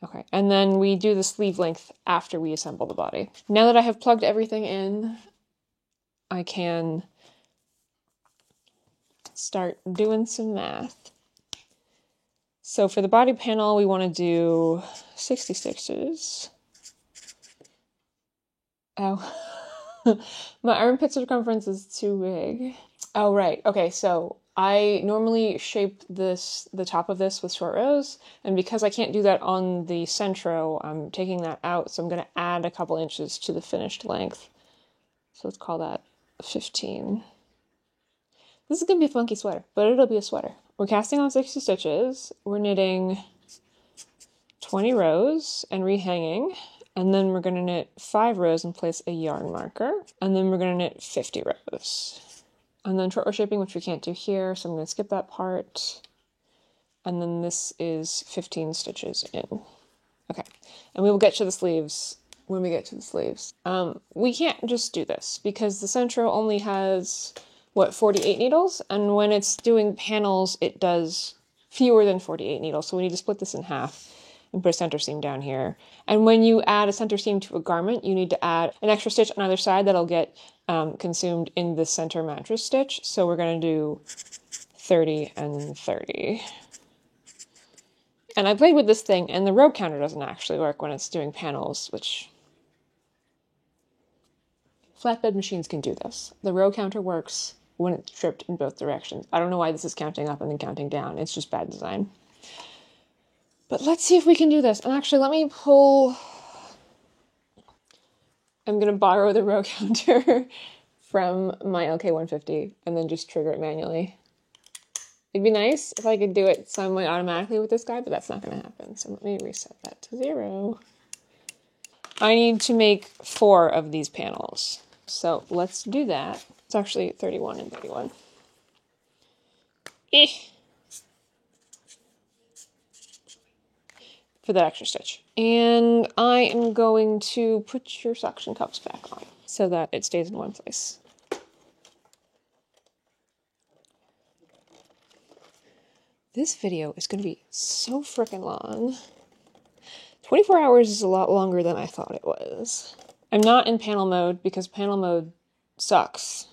Okay, and then we do the sleeve length after we assemble the body. Now that I have plugged everything in, I can start doing some math. So for the body panel, we want to do 60 stitches. Oh, my armpit circumference is too big. Oh, right. Okay, so I normally shape the top of this with short rows, and because I can't do that on the centro, I'm taking that out, so I'm going to add a couple inches to the finished length. So let's call that 15. This is going to be a funky sweater, but it'll be a sweater. We're casting on 60 stitches, we're knitting 20 rows and rehanging, and then we're going to knit 5 rows and place a yarn marker, and then we're going to knit 50 rows. And then short row shaping, which we can't do here, so I'm going to skip that part. And then this is 15 stitches in. Okay, and we will get to the sleeves when we get to the sleeves. We can't just do this because the Centro only has, 48 needles? And when it's doing panels, it does fewer than 48 needles. So we need to split this in half and put a center seam down here. And when you add a center seam to a garment, you need to add an extra stitch on either side that'll get consumed in the center mattress stitch. So we're going to do 30 and 30. And I played with this thing, and the row counter doesn't actually work when it's doing panels, which flatbed machines can do this. The row counter works when it's stripped in both directions. I don't know why this is counting up and then counting down. It's just bad design. But let's see if we can do this. And actually, let me pull... I'm going to borrow the row counter from my LK150 and then just trigger it manually. It'd be nice if I could do it semi-automatically with this guy, but that's not going to happen. So let me reset that to 0. I need to make 4 of these panels. So let's do that. It's actually 31 and 31. For that extra stitch. And I am going to put your suction cups back on so that it stays in one place. This video is going to be so freaking long. 24 hours is a lot longer than I thought it was. I'm not in panel mode because panel mode sucks.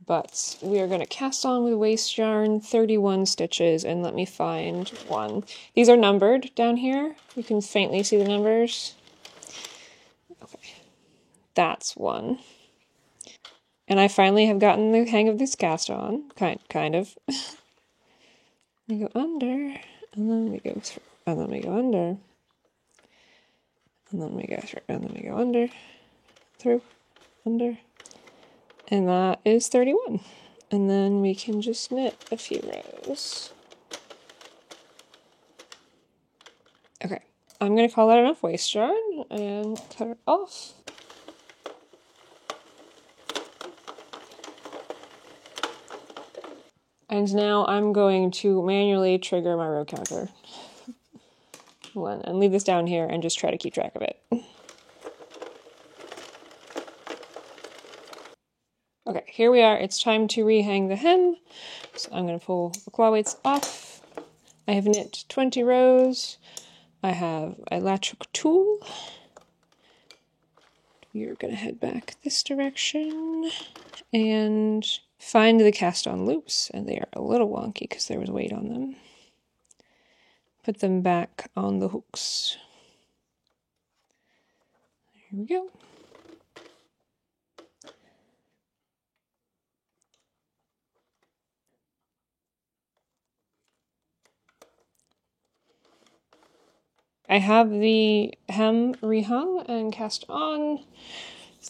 But we are going to cast on with waste yarn, 31 stitches, and let me find one. These are numbered down here. You can faintly see the numbers. That's one. And I finally have gotten the hang of this cast on, kind of. We go under, and then we go through, and then we go under, and then we go through, and then we go under, through, under, and that is 31. And then we can just knit a few rows. Okay, I'm gonna call that enough waste yarn and cut it off. And now I'm going to manually trigger my row counter. And leave this down here and just try to keep track of it. Okay, here we are. It's time to rehang the hem. So I'm going to pull the claw weights off. I have knit 20 rows. I have a latch hook tool. We're going to head back this direction and find the cast on loops, and they are a little wonky because there was weight on them. Put them back on the hooks. Here we go. I have the hem rehung and cast on,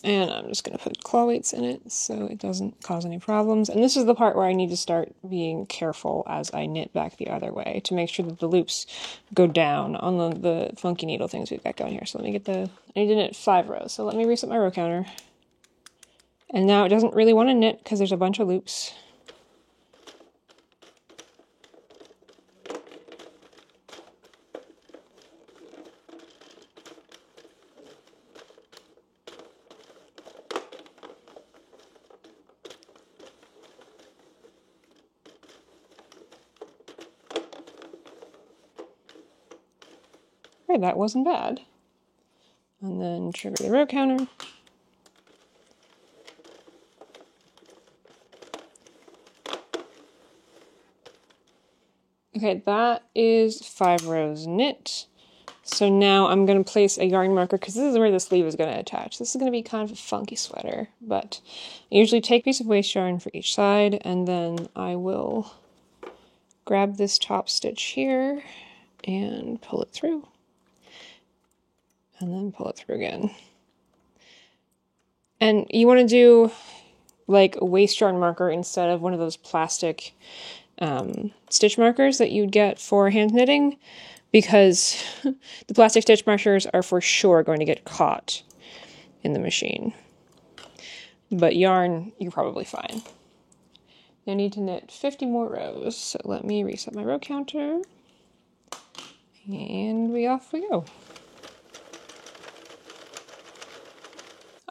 and I'm just going to put claw weights in it so it doesn't cause any problems. And this is the part where I need to start being careful as I knit back the other way to make sure that the loops go down on the funky needle things we've got going here. So let me get I need to knit 5 rows, so let me reset my row counter. And now it doesn't really want to knit because there's a bunch of loops. Right, that wasn't bad. And then trigger the row counter. Okay, that is 5 rows knit. So now I'm going to place a yarn marker because this is where the sleeve is going to attach. This is going to be kind of a funky sweater, but I usually take a piece of waste yarn for each side, and then I will grab this top stitch here and pull it through. And then pull it through again. And you want to do like a waste yarn marker instead of one of those plastic stitch markers that you'd get for hand knitting, because the plastic stitch markers are for sure going to get caught in the machine. But yarn, you're probably fine. I need to knit 50 more rows, so let me reset my row counter, and off we go.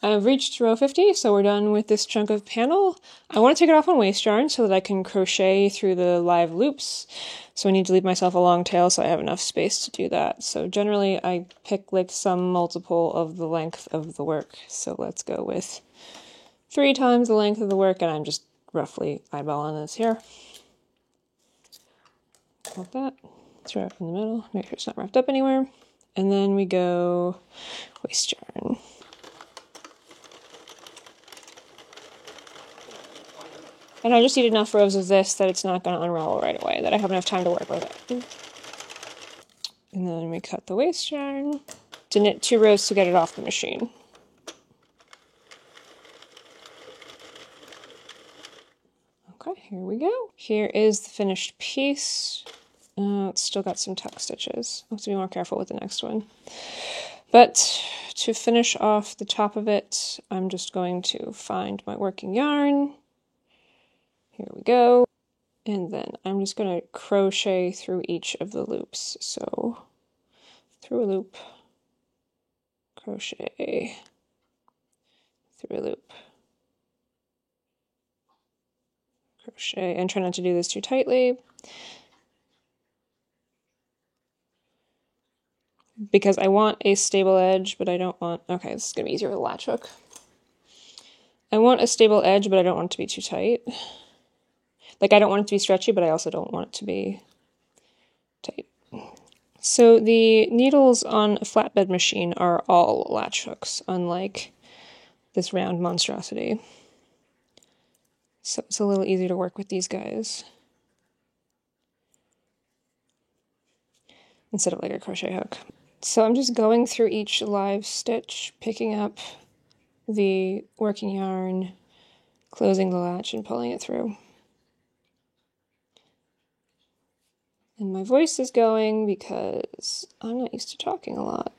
I've reached row 50, so we're done with this chunk of panel. I want to take it off on waste yarn so that I can crochet through the live loops. So I need to leave myself a long tail so I have enough space to do that. So generally I pick like some multiple of the length of the work. So let's go with 3 times the length of the work, and I'm just roughly eyeballing this here. Like that. Throw it in the middle, make sure it's not wrapped up anywhere. And then we go waste yarn. And I just need enough rows of this that it's not going to unravel right away, that I have enough time to work with it. And then we cut the waste yarn to knit 2 rows to get it off the machine. Okay, here we go. Here is the finished piece. It's still got some tuck stitches. I'll have to be more careful with the next one. But to finish off the top of it, I'm just going to find my working yarn. Here we go. And then I'm just going to crochet through each of the loops. So through a loop, crochet, through a loop, crochet, and try not to do this too tightly, because I want a stable edge, but I don't want, okay, this is going to be easier with a latch hook. I want a stable edge, but I don't want it to be too tight. Like, I don't want it to be stretchy, but I also don't want it to be tight. So the needles on a flatbed machine are all latch hooks, unlike this round monstrosity. So it's a little easier to work with these guys instead of like a crochet hook. So I'm just going through each live stitch, picking up the working yarn, closing the latch and pulling it through. And my voice is going because I'm not used to talking a lot.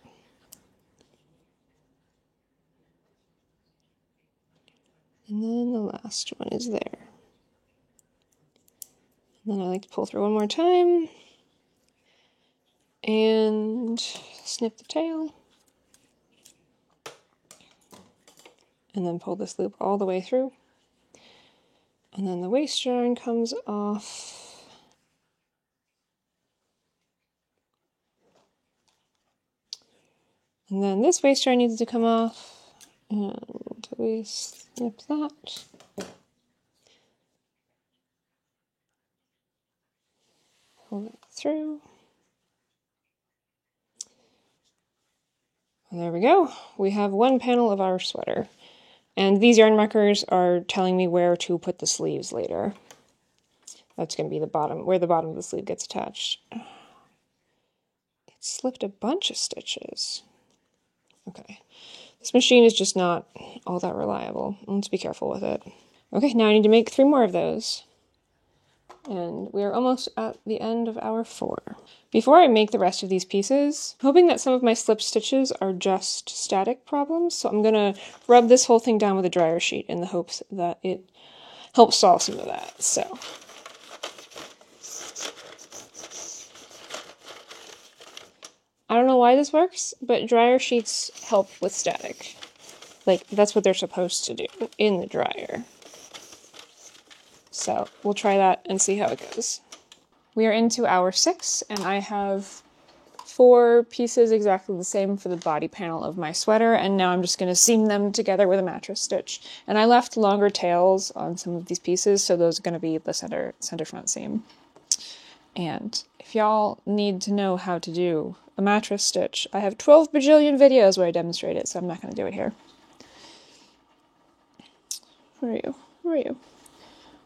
And then the last one is there. And then I like to pull through one more time and snip the tail. And then pull this loop all the way through. And then the waist yarn comes off. And then this waist yarn needs to come off. And we snip that. Pull that through. And there we go. We have one panel of our sweater. And these yarn markers are telling me where to put the sleeves later. That's going to be the bottom, where the bottom of the sleeve gets attached. It slipped a bunch of stitches. Okay. This machine is just not all that reliable. Let's be careful with it. Okay, now I need to make 3 more of those. And we are almost at the end of our 4. Before I make the rest of these pieces, I'm hoping that some of my slipped stitches are just static problems, so I'm going to rub this whole thing down with a dryer sheet in the hopes that it helps solve some of that. So I don't know why this works, but dryer sheets help with static. Like, that's what they're supposed to do in the dryer. So we'll try that and see how it goes. We are into hour 6, and I have 4 pieces exactly the same for the body panel of my sweater, and now I'm just going to seam them together with a mattress stitch. And I left longer tails on some of these pieces, so those are going to be the center front seam. And if y'all need to know how to do a mattress stitch, I have 12 bajillion videos where I demonstrate it, so I'm not going to do it here. Where are you? Where are you?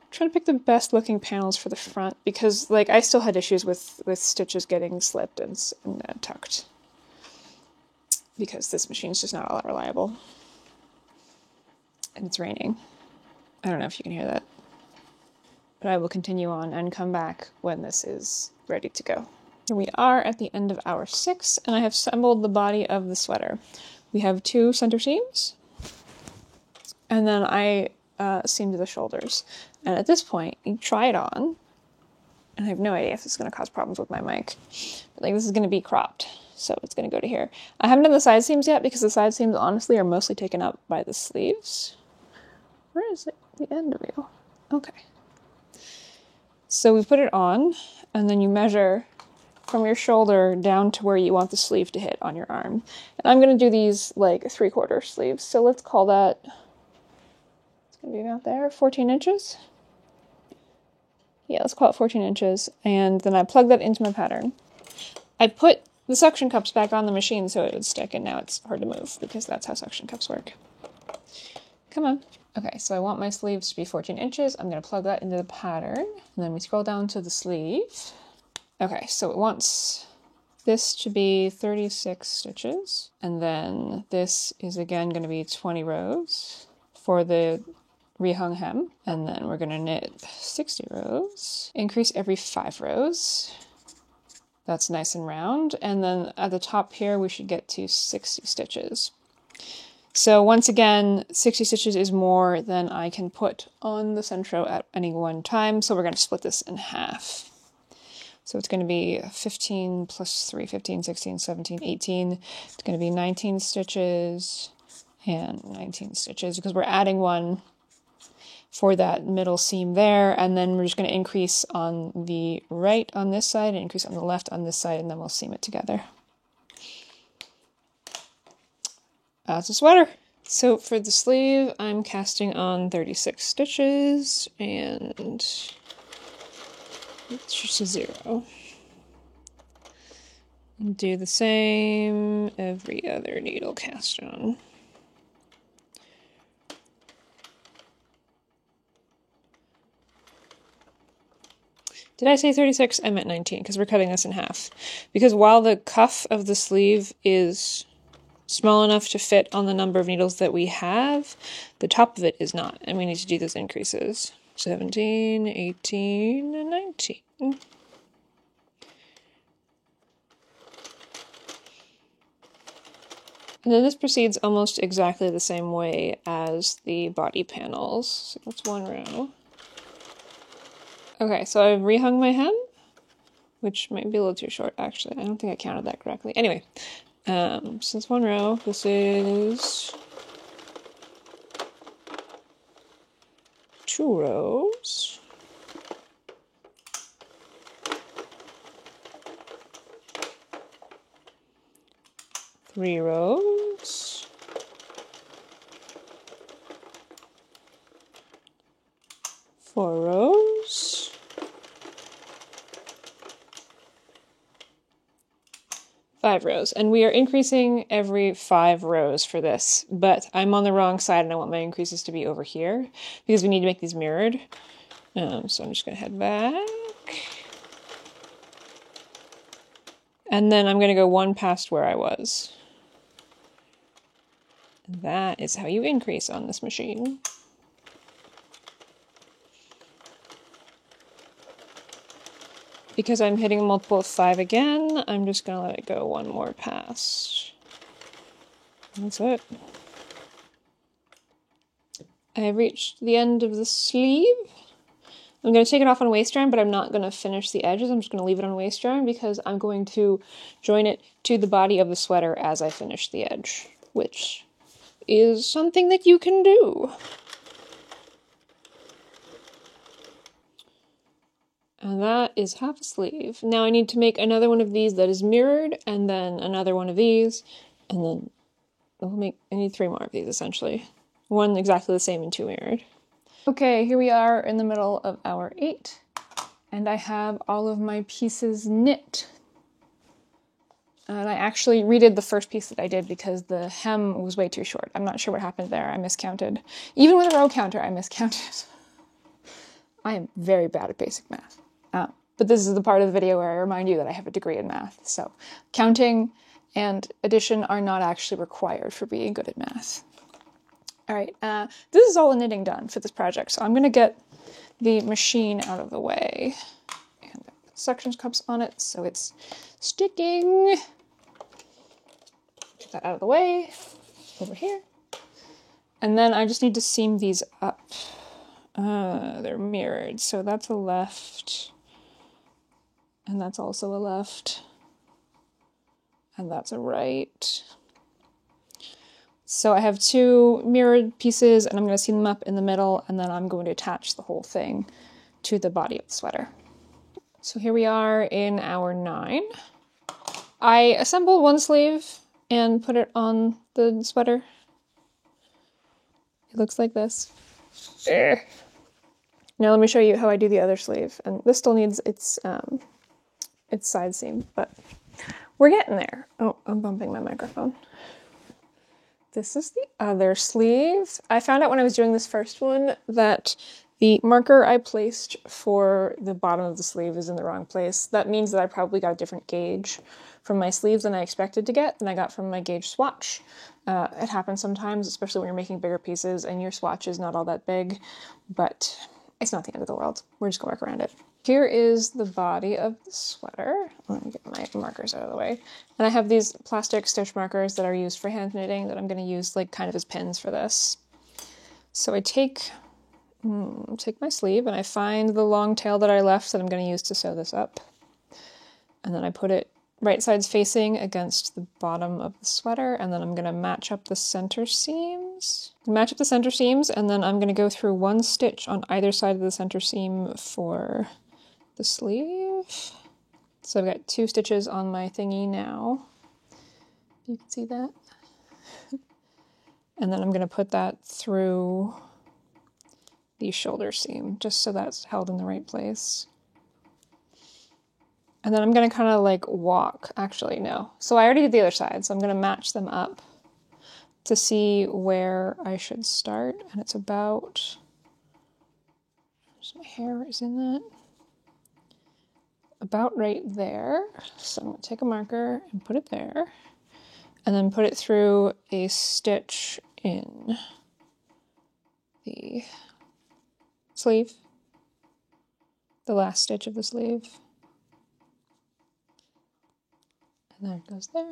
I'm trying to pick the best looking panels for the front because, like, I still had issues with stitches getting slipped and tucked because this machine's just not all that reliable. And it's raining. I don't know if you can hear that. But I will continue on and come back when this is ready to go. Here we are at the end of hour 6, and I have assembled the body of the sweater. We have 2 center seams, and then I seamed the shoulders. And at this point, you try it on, and I have no idea if this is going to cause problems with my mic. But, like, this is going to be cropped, so it's going to go to here. I haven't done the side seams yet because the side seams honestly are mostly taken up by the sleeves. Where is it? The end of you. Okay. So we put it on, and then you measure from your shoulder down to where you want the sleeve to hit on your arm. And I'm going to do these like 3/4 sleeves, so let's call that, it's going to be about there, 14 inches? Yeah, let's call it 14 inches, and then I plug that into my pattern. I put the suction cups back on the machine so it would stick, and now it's hard to move because that's how suction cups work. Come on. Okay, so I want my sleeves to be 14 inches. I'm going to plug that into the pattern, and then we scroll down to the sleeve. Okay, so it wants this to be 36 stitches, and then this is again going to be 20 rows for the rehung hem, and then we're going to knit 60 rows, increase every 5 rows. That's nice and round, and then at the top here we should get to 60 stitches. So once again, 60 stitches is more than I can put on the centro at any one time, so we're going to split this in half. So it's going to be 15 plus 3, 15, 16, 17, 18. It's going to be 19 stitches and 19 stitches because we're adding one for that middle seam there, and then we're just going to increase on the right on this side and increase on the left on this side, and then we'll seam it together. That's a sweater. So for the sleeve, I'm casting on 36 stitches, and it's just a 0. And do the same every other needle cast on. Did I say 36? I meant 19, because we're cutting this in half. Because while the cuff of the sleeve is small enough to fit on the number of needles that we have, the top of it is not, and we need to do those increases. 17, 18, and 19. And then this proceeds almost exactly the same way as the body panels. So that's one row. Okay, so I've rehung my hem, which might be a little too short, actually. I don't think I counted that correctly. Anyway, so that's one row. This is 2 rows. Three rows. 4 rows. 5 rows. And we are increasing every 5 rows for this, but I'm on the wrong side and I want my increases to be over here because we need to make these mirrored. So I'm just going to head back. And then I'm going to go one past where I was. And that is how you increase on this machine. Because I'm hitting a multiple of 5 again, I'm just going to let it go one more pass. That's it. I have reached the end of the sleeve. I'm going to take it off on waist yarn, but I'm not going to finish the edges. I'm just going to leave it on waist yarn because I'm going to join it to the body of the sweater as I finish the edge, which is something that you can do. And that is half a sleeve. Now I need to make another one of these that is mirrored, and then another one of these, and then I need 3 more of these essentially. One exactly the same and 2 mirrored. Okay, here we are in the middle of hour 8, and I have all of my pieces knit. And I actually redid the first piece that I did because the hem was way too short. I'm not sure what happened there. I miscounted. Even with a row counter, I miscounted. I am very bad at basic math. But this is the part of the video where I remind you that I have a degree in math. So counting and addition are not actually required for being good at math. All right, this is all the knitting done for this project. So I'm going to get the machine out of the way. And suction cups on it so it's sticking. Get that out of the way. Over here. And then I just need to seam these up. They're mirrored, so that's a left. And that's also a left. And that's a right. So I have 2 mirrored pieces, and I'm going to seam them up in the middle, and then I'm going to attach the whole thing to the body of the sweater. So here we are in hour 9. I assembled one sleeve and put it on the sweater. It looks like this. Now let me show you how I do the other sleeve. And this still needs its side seam, but we're getting there. Oh, I'm bumping my microphone. This is the other sleeve. I found out when I was doing this first one that the marker I placed for the bottom of the sleeve is in the wrong place. That means that I probably got a different gauge from my sleeves than I expected to get, than I got from my gauge swatch. It happens sometimes, especially when you're making bigger pieces and your swatch is not all that big, but it's not the end of the world. We're just gonna work around it. Here is the body of the sweater. Let me get my markers out of the way. And I have these plastic stitch markers that are used for hand knitting that I'm going to use like kind of as pins for this. So I take my sleeve and I find the long tail that I left that I'm going to use to sew this up. And then I put it right sides facing against the bottom of the sweater, and then I'm going to match up the center seams. Match up the center seams, and then I'm going to go through 1 stitch on either side of the center seam for the sleeve. So I've got 2 stitches on my thingy now. You can see that. And then I'm going to put that through the shoulder seam, just so that's held in the right place. And then I'm going to kind of like walk, actually, no. So I already did the other side, so I'm going to match them up to see where I should start. And it's about, my hair is in that. about right there. So I'm going to take a marker and put it there, and then put it through a stitch in the sleeve, the last stitch of the sleeve. And there it goes there.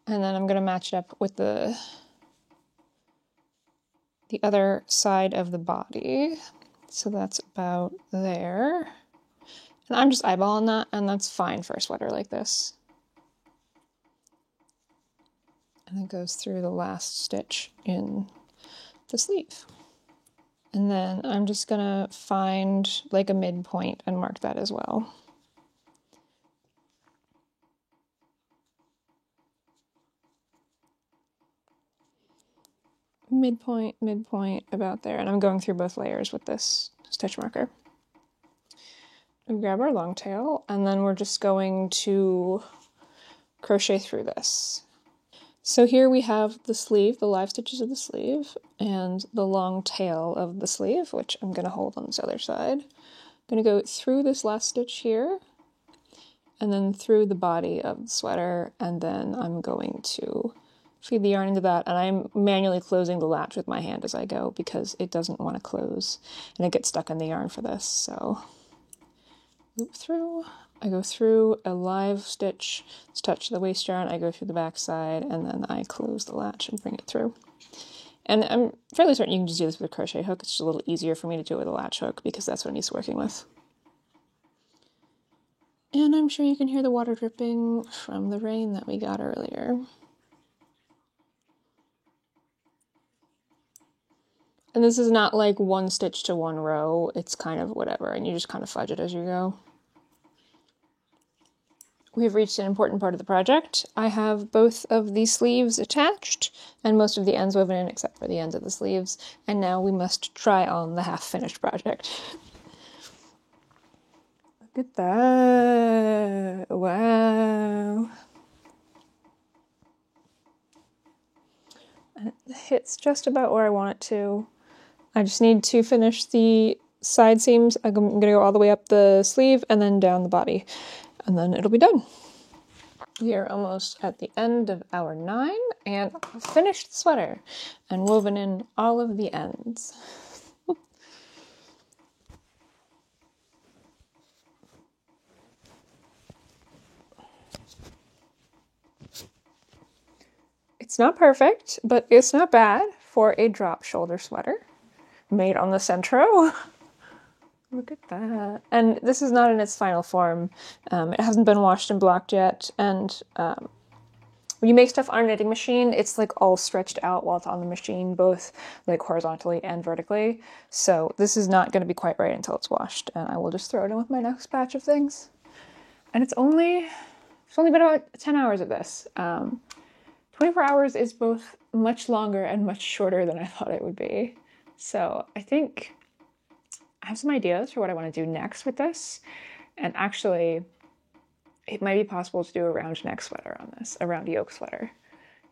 And then I'm going to match it up with the other side of the body. So that's about there. And I'm just eyeballing that, and that's fine for a sweater like this. And it goes through the last stitch in the sleeve. And then I'm just gonna find like a midpoint and mark that as well. Midpoint, midpoint, about there. And I'm going through both layers with this stitch marker. We grab our long tail, and then we're just going to crochet through this. So here we have the sleeve, the live stitches of the sleeve, and the long tail of the sleeve, which I'm going to hold on this other side. I'm going to go through this last stitch here, and then through the body of the sweater, and then I'm going to feed the yarn into that, and I'm manually closing the latch with my hand as I go because it doesn't want to close, and it gets stuck in the yarn for this, so loop through. I go through a live stitch, touch the waist yarn, I go through the back side, and then I close the latch and bring it through. And I'm fairly certain you can just do this with a crochet hook. It's just a little easier for me to do it with a latch hook because that's what I'm used to working with. And I'm sure you can hear the water dripping from the rain that we got earlier. And this is not like one stitch to one row, it's kind of whatever, and you just kind of fudge it as you go. We've reached an important part of the project. I have both of these sleeves attached and most of the ends woven in except for the ends of the sleeves, and now we must try on the half-finished project. Look at that! Wow! And it hits just about where I want it to. I just need to finish the side seams. I'm going to go all the way up the sleeve and then down the body, and then it'll be done. We are almost at the end of hour 9, and I've finished the sweater and woven in all of the ends. It's not perfect, but it's not bad for a drop shoulder sweater made on the Centro. Look at that. And this is not in its final form. It hasn't been washed and blocked yet, and when you make stuff on a knitting machine, it's like all stretched out while it's on the machine, both like horizontally and vertically. So this is not going to be quite right until it's washed, and I will just throw it in with my next batch of things. And it's only been about 10 hours of this. 24 hours is both much longer and much shorter than I thought it would be. So I think I have some ideas for what I want to do next with this. And actually, it might be possible to do a round neck sweater on this, a round yoke sweater.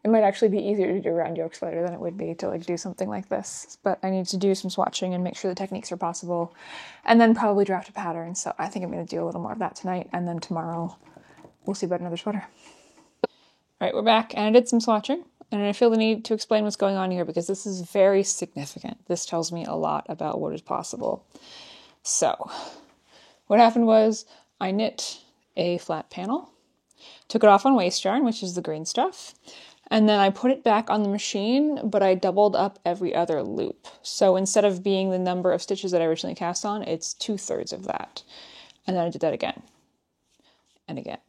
It might actually be easier to do a round yoke sweater than it would be to like do something like this. But I need to do some swatching and make sure the techniques are possible, and then probably draft a pattern. So I think I'm going to do a little more of that tonight, and then tomorrow we'll see about another sweater. All right, we're back, and I did some swatching, and I feel the need to explain what's going on here because this is very significant. This tells me a lot about what is possible. So what happened was I knit a flat panel, took it off on waist yarn, which is the green stuff, and then I put it back on the machine, but I doubled up every other loop. So instead of being the number of stitches that I originally cast on, it's 2/3 of that. And then I did that again and again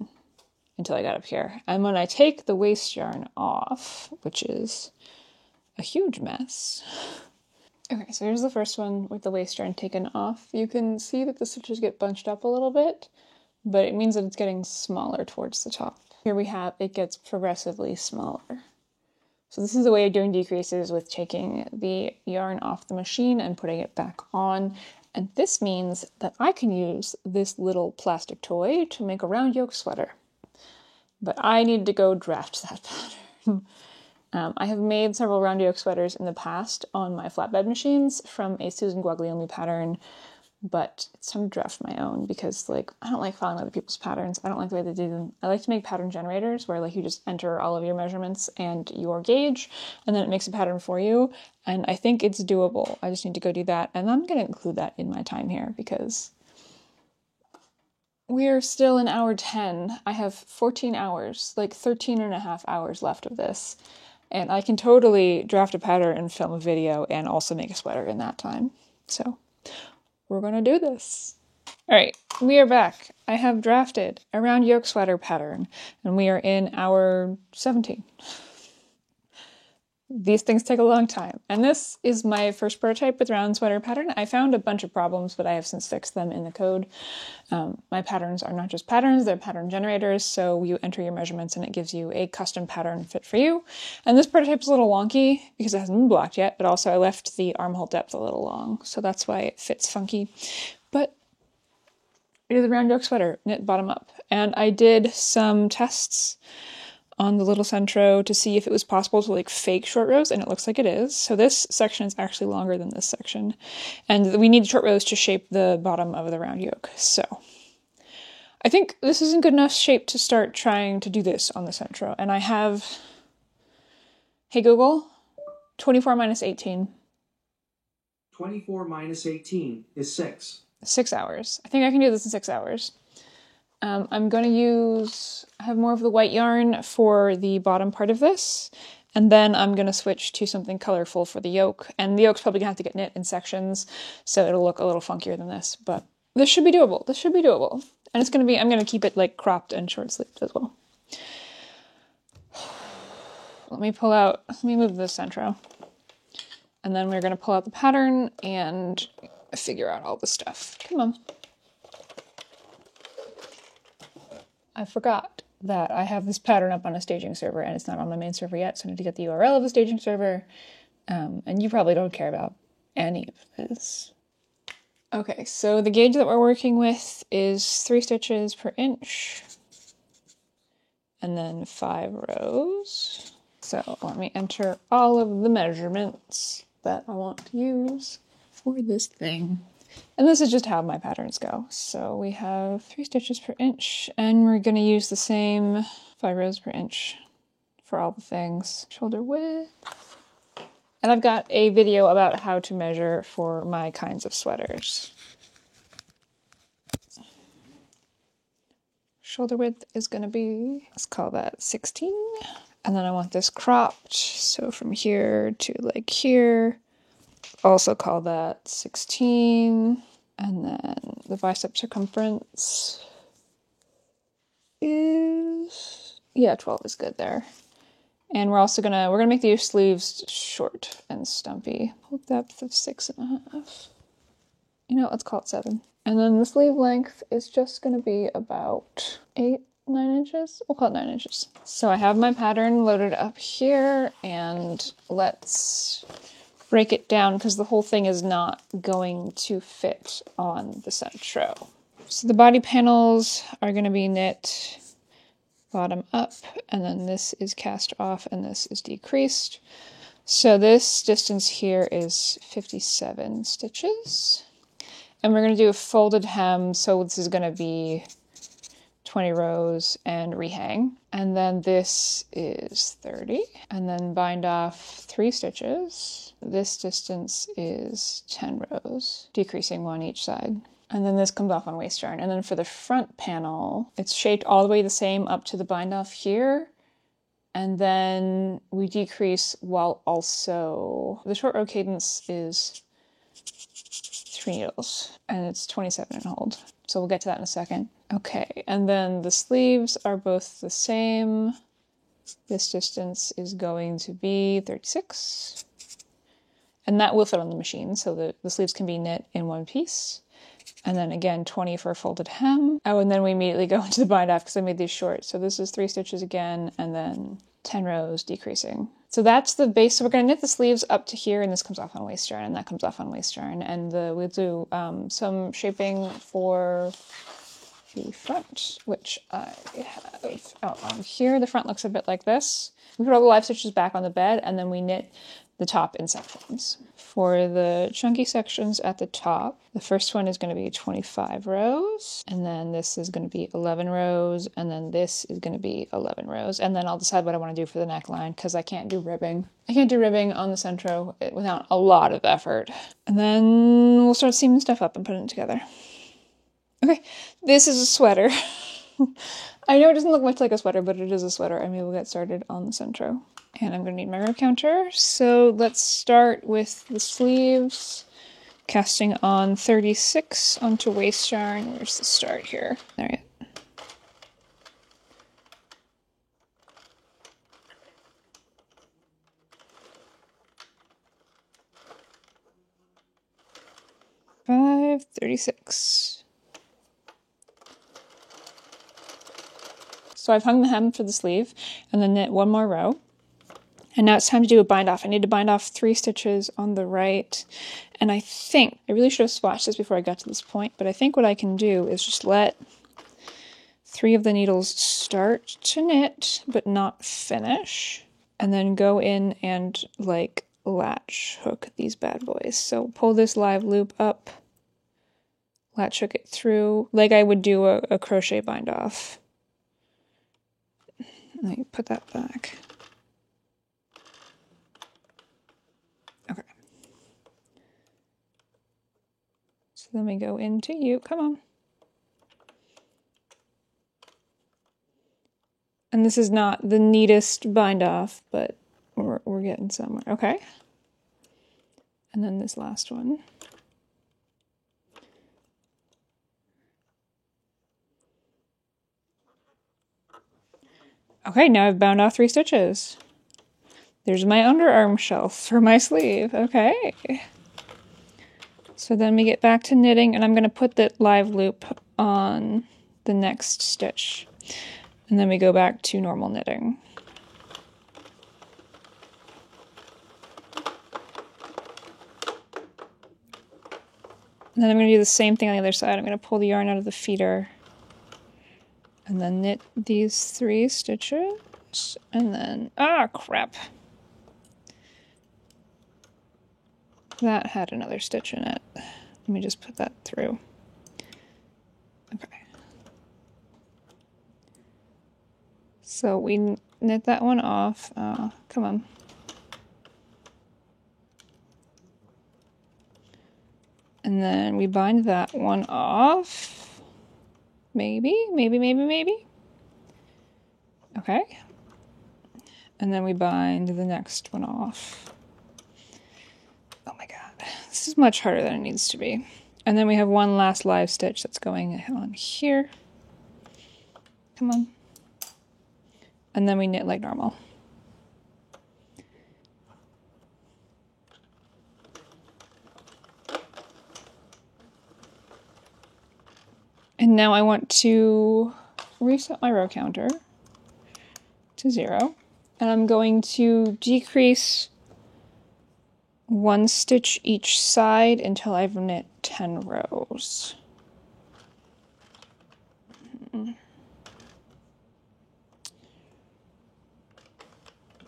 until I got up here. And when I take the waist yarn off, which is a huge mess. Okay, so here's the first one with the waist yarn taken off. You can see that the stitches get bunched up a little bit, but it means that it's getting smaller towards the top. Here we have, it gets progressively smaller. So this is a way of doing decreases with taking the yarn off the machine and putting it back on. And this means that I can use this little plastic toy to make a round yoke sweater. But I need to go draft that pattern. I have made several round yoke sweaters in the past on my flatbed machines from a Susan Guaglielmi pattern but it's time to draft my own because like I don't like following other people's patterns. I don't like the way they do them. I like to make pattern generators where like you just enter all of your measurements and your gauge and then it makes a pattern for you. And I think it's doable. I just need to go do that. And I'm going to include that in my time here because we're still in hour 10. I have 14 hours, like 13 and a half hours left of this. And I can totally draft a pattern and film a video and also make a sweater in that time. So we're gonna do this. All right, we are back. I have drafted a round yoke sweater pattern and we are in hour 17. These things take a long time. And this is my first prototype with round sweater pattern. I found a bunch of problems, but I have since fixed them in the code. My patterns are not just patterns, they're pattern generators. So you enter your measurements and it gives you a custom pattern fit for you. And this prototype is a little wonky because it hasn't been blocked yet, but also I left the armhole depth a little long. So that's why it fits funky. But it is a round yoke sweater, knit bottom up. And I did some tests on the little Centro to see if it was possible to like fake short rows, and it looks like it is. So this section is actually longer than this section. And we need short rows to shape the bottom of the round yoke. So I think this is in good enough shape to start trying to do this on the Centro. And I have, hey Google, 24 minus 18. 24 minus 18 is 6. 6 hours. I think I can do this in 6 hours. I'm going to use, I have more of the white yarn for the bottom part of this, and then I'm going to switch to something colorful for the yoke, and the yoke's probably going to have to get knit in sections, so it'll look a little funkier than this, but this should be doable. This should be doable. And it's going to be, I'm going to keep it like cropped and short-sleeved as well. Let me move this Centro, and then we're going to pull out the pattern and figure out all the stuff. Come on. I forgot that I have this pattern up on a staging server and it's not on my main server yet, so I need to get the URL of the staging server. And you probably don't care about any of this. Okay, so the gauge that we're working with is 3 stitches per inch and then 5 rows. So let me enter all of the measurements that I want to use for this thing. And this is just how my patterns go. So we have 3 stitches per inch, and we're going to use the same 5 rows per inch for all the things. Shoulder width. And I've got a video about how to measure for my kinds of sweaters. Shoulder width is going to be, let's call that 16. And then I want this cropped, so from here to like here. Also call that 16, and then the bicep circumference is, yeah, 12 is good there. And we're gonna make these sleeves short and stumpy. Whole depth of 6.5. You know, let's call it 7. And then the sleeve length is just gonna be about 8, 9 inches. We'll call it 9 inches. So I have my pattern loaded up here, and let's break it down because the whole thing is not going to fit on the Centro. So the body panels are going to be knit bottom up, and then this is cast off and this is decreased. So this distance here is 57 stitches. And we're going to do a folded hem, so this is going to be 20 rows and rehang. And then this is 30. And then bind off 3 stitches. This distance is 10 rows, decreasing 1 each side. And then this comes off on waist yarn. And then for the front panel, it's shaped all the way the same up to the bind off here. And then we decrease while also, the short row cadence is 3 needles and it's 27 in hold. So we'll get to that in a second. Okay, and then the sleeves are both the same. This distance is going to be 36. And that will fit on the machine, so the sleeves can be knit in one piece. And then again, 20 for a folded hem. Oh, and then we immediately go into the bind off because I made these short. So this is 3 stitches again, and then 10 rows decreasing. So that's the base. So we're going to knit the sleeves up to here, and this comes off on waist yarn, and that comes off on waist yarn. And we'll do some shaping for the front, which I have outlined here. The front looks a bit like this. We put all the live stitches back on the bed, and then we knit the top in sections. For the chunky sections at the top, the first one is going to be 25 rows, and then this is going to be 11 rows, and then this is going to be 11 rows, and then I'll decide what I want to do for the neckline, because I can't do ribbing. I can't do ribbing on the Centro without a lot of effort. And then we'll start seaming stuff up and putting it together. Okay, this is a sweater. I know it doesn't look much like a sweater, but it is a sweater, and we will get started on the Centro. And I'm going to need my row counter, so let's start with the sleeves. Casting on 36 onto waist yarn. Where's the start here? There it is. Five 36. So I've hung the hem for the sleeve and then knit one more row. And now it's time to do a bind off. I need to bind off 3 stitches on the right. And I think, I really should have swatched this before I got to this point, but I think what I can do is just let 3 of the needles start to knit, but not finish. And then go in and like latch hook these bad boys. So pull this live loop up, latch hook it through, like I would do a crochet bind off. Let me put that back. Okay. So then we go into you. Come on. And this is not the neatest bind off, but we're getting somewhere. Okay. And then this last one. Okay, now I've bound off 3 stitches. There's my underarm shelf for my sleeve. Okay. So then we get back to knitting, and I'm going to put the live loop on the next stitch. And then we go back to normal knitting. And then I'm going to do the same thing on the other side. I'm going to pull the yarn out of the feeder. And then knit these 3 stitches. And then, ah, crap. That had another stitch in it. Let me just put that through. Okay. So we knit that one off. Come on. And then we bind that one off. Maybe. Okay. And then we bind the next one off. Oh my god. This is much harder than it needs to be. And then we have one last live stitch that's going on here. Come on. And then we knit like normal. And now I want to reset my row counter to 0. And I'm going to decrease 1 stitch each side until I've knit 10 rows.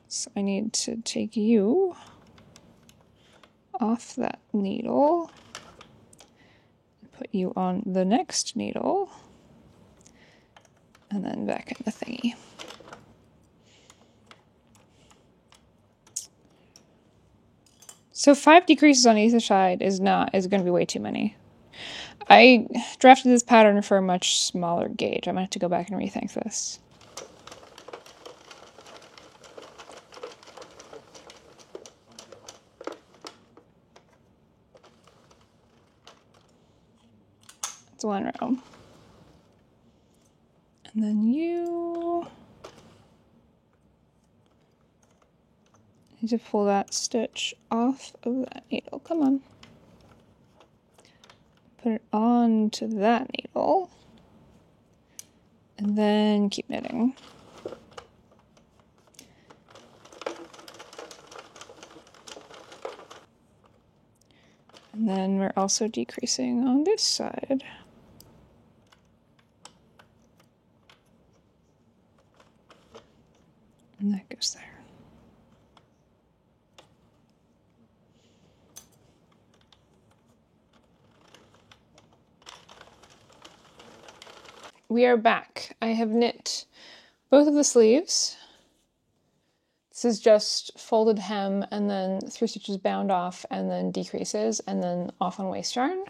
So I need to take you off that needle, put you on the next needle, and then back in the thingy. So 5 decreases on either side is going to be way too many. I drafted this pattern for a much smaller gauge. I'm going to have to go back and rethink this. It's 1 row. And then you need to pull that stitch off of that needle. Come on. Put it onto that needle. And then keep knitting. And then we're also decreasing on this side. And that goes there. we are back. I have knit both of the sleeves. This is just folded hem and then 3 stitches bound off and then decreases and then off on waste yarn.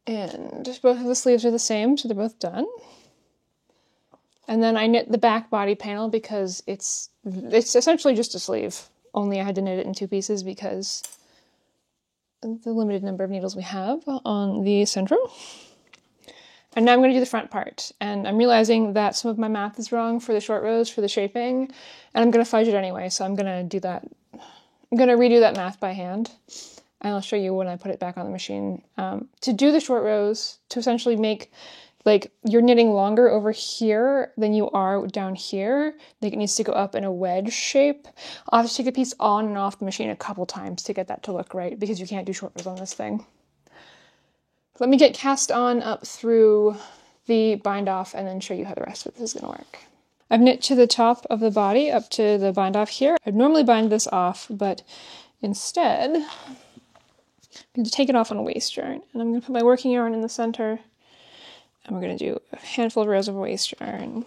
And both of the sleeves are the same, so they're both done. And then I knit the back body panel because it's essentially just a sleeve, only I had to knit it in 2 pieces because of the limited number of needles we have on the Centro. And now I'm going to do the front part, and I'm realizing that some of my math is wrong for the short rows, for the shaping, and I'm going to fudge it anyway, so I'm going to do that. I'm going to redo that math by hand, and I'll show you when I put it back on the machine. To do the short rows, to essentially make, like, you're knitting longer over here than you are down here, like it needs to go up in a wedge shape. I'll have to take a piece on and off the machine a couple times to get that to look right, because you can't do short rows on this thing. Let me get cast on up through the bind off and then show you how the rest of this is going to work. I've knit to the top of the body up to the bind off here. I'd normally bind this off, but instead I'm going to take it off on a waste yarn, and I'm going to put my working yarn in the center, and we're going to do a handful of rows of waste yarn.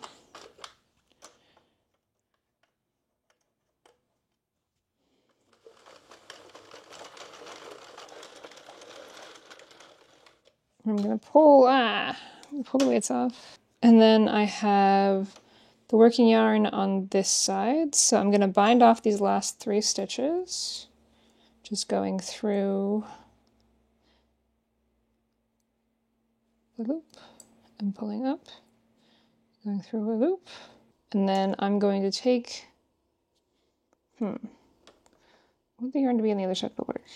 I'm going to pull the weights off. And then I have the working yarn on this side. So I'm going to bind off these last 3 stitches, just going through the loop and pulling up, going through a loop. And then I'm going to take, I want the yarn to be on the other side of the work,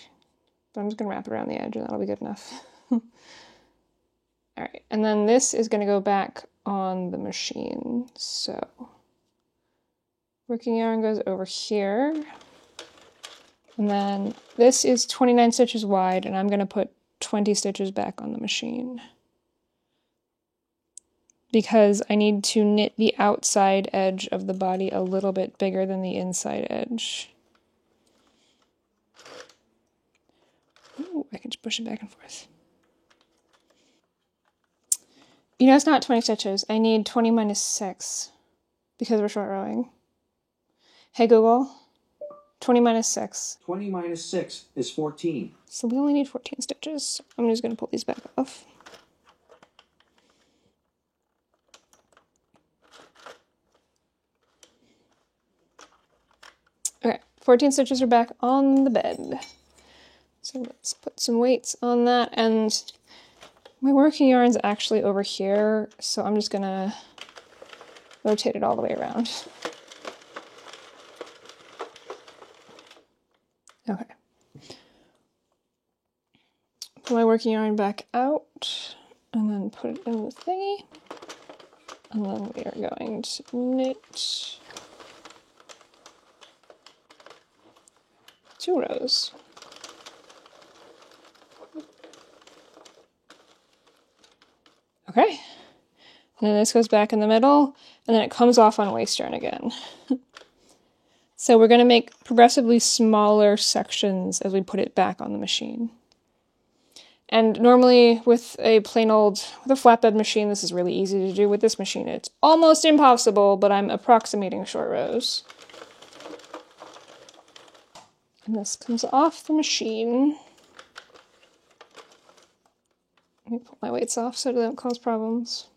but I'm just going to wrap it around the edge and that'll be good enough. All right, and then this is going to go back on the machine. So working yarn goes over here, and then this is 29 stitches wide, and I'm going to put 20 stitches back on the machine because I need to knit the outside edge of the body a little bit bigger than the inside edge. Ooh, I can just push it back and forth. You know, it's not 20 stitches. I need 20 minus 6 because we're short rowing. Hey Google, 20 minus 6. 20 minus 6 is 14. So we only need 14 stitches. I'm just going to pull these back off. Okay, 14 stitches are back on the bed. So let's put some weights on that, and my working yarn's actually over here, so I'm just gonna rotate it all the way around. Okay. Put my working yarn back out, and then put it in the thingy. And then we are going to knit 2 rows. Okay, and then this goes back in the middle, and then it comes off on waste yarn again. So we're going to make progressively smaller sections as we put it back on the machine. And normally with a flatbed machine, this is really easy to do. With this machine, it's almost impossible, but I'm approximating short rows. And this comes off the machine. Let me pull my weights off so they don't cause problems.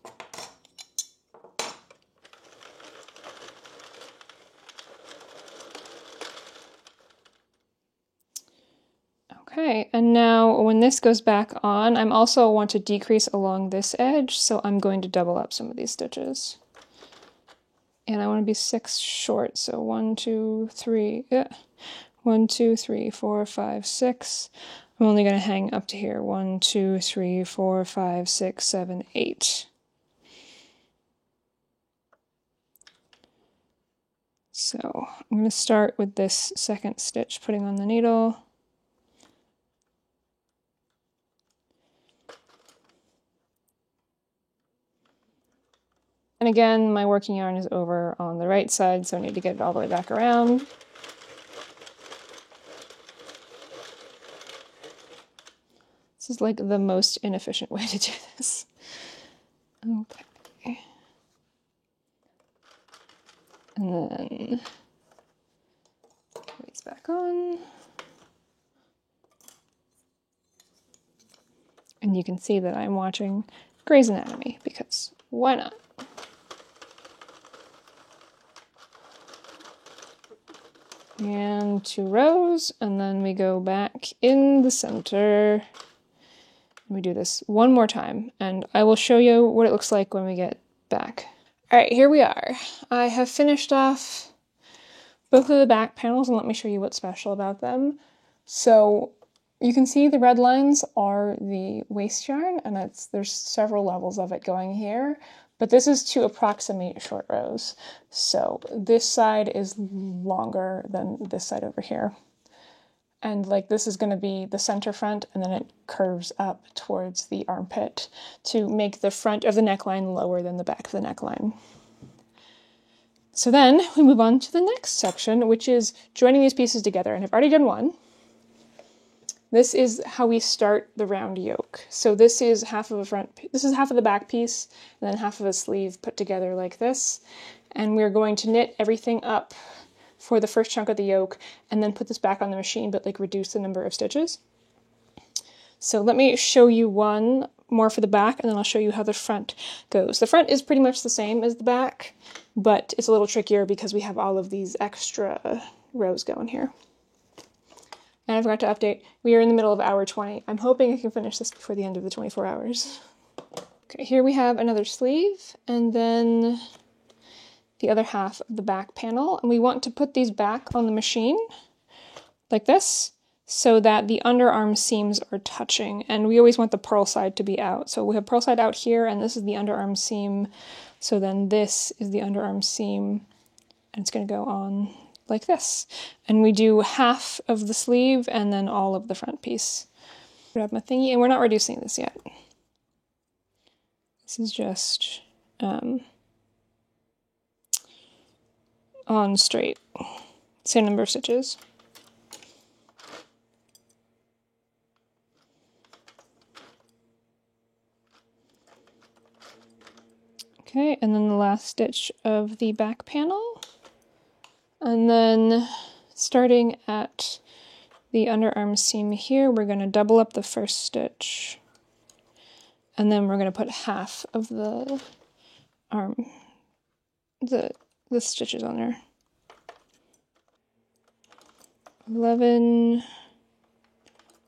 Okay, and now when this goes back on, I'm also want to decrease along this edge, so I'm going to double up some of these stitches. And I want to be 6 short, so 1, 2, 3, 1, 2, 3, 4, 5, 6. I'm only going to hang up to here. 1, 2, 3, 4, 5, 6, 7, 8. So I'm going to start with this second stitch, putting on the needle. And again, my working yarn is over on the right side, so I need to get it all the way back around. This is like the most inefficient way to do this. Okay. And then put these back on. And you can see that I'm watching Grey's Anatomy, because why not? And 2 rows, and then we go back in the center. We do this one more time, and I will show you what it looks like when we get back. All right, here we are. I have finished off both of the back panels, and let me show you what's special about them. So you can see the red lines are the waste yarn, and there's several levels of it going here, but this is to approximate short rows. So this side is longer than this side over here. And like this is going to be the center front, and then it curves up towards the armpit to make the front of the neckline lower than the back of the neckline. So then we move on to the next section, which is joining these pieces together. And I've already done one. This is how we start the round yoke. So this is half of the back piece, and then half of a sleeve put together like this. And we're going to knit everything up for the first chunk of the yoke, and then put this back on the machine, but like reduce the number of stitches. So let me show you one more for the back, and then I'll show you how the front goes. The front is pretty much the same as the back, but it's a little trickier because we have all of these extra rows going here. And I forgot to update, we are in the middle of hour 20. I'm hoping I can finish this before the end of the 24 hours. Okay, here we have another sleeve, and then the other half of the back panel, and we want to put these back on the machine like this so that the underarm seams are touching, and we always want the purl side to be out. So we have purl side out here, and this is the underarm seam, so then this is the underarm seam, and it's going to go on like this. And we do half of the sleeve and then all of the front piece. Grab my thingy, and we're not reducing this yet. This is just on straight, same number of stitches. Okay, and then the last stitch of the back panel. And then starting at the underarm seam here, we're going to double up the first stitch. And then we're going to put half of the arm, the stitches on there. 11,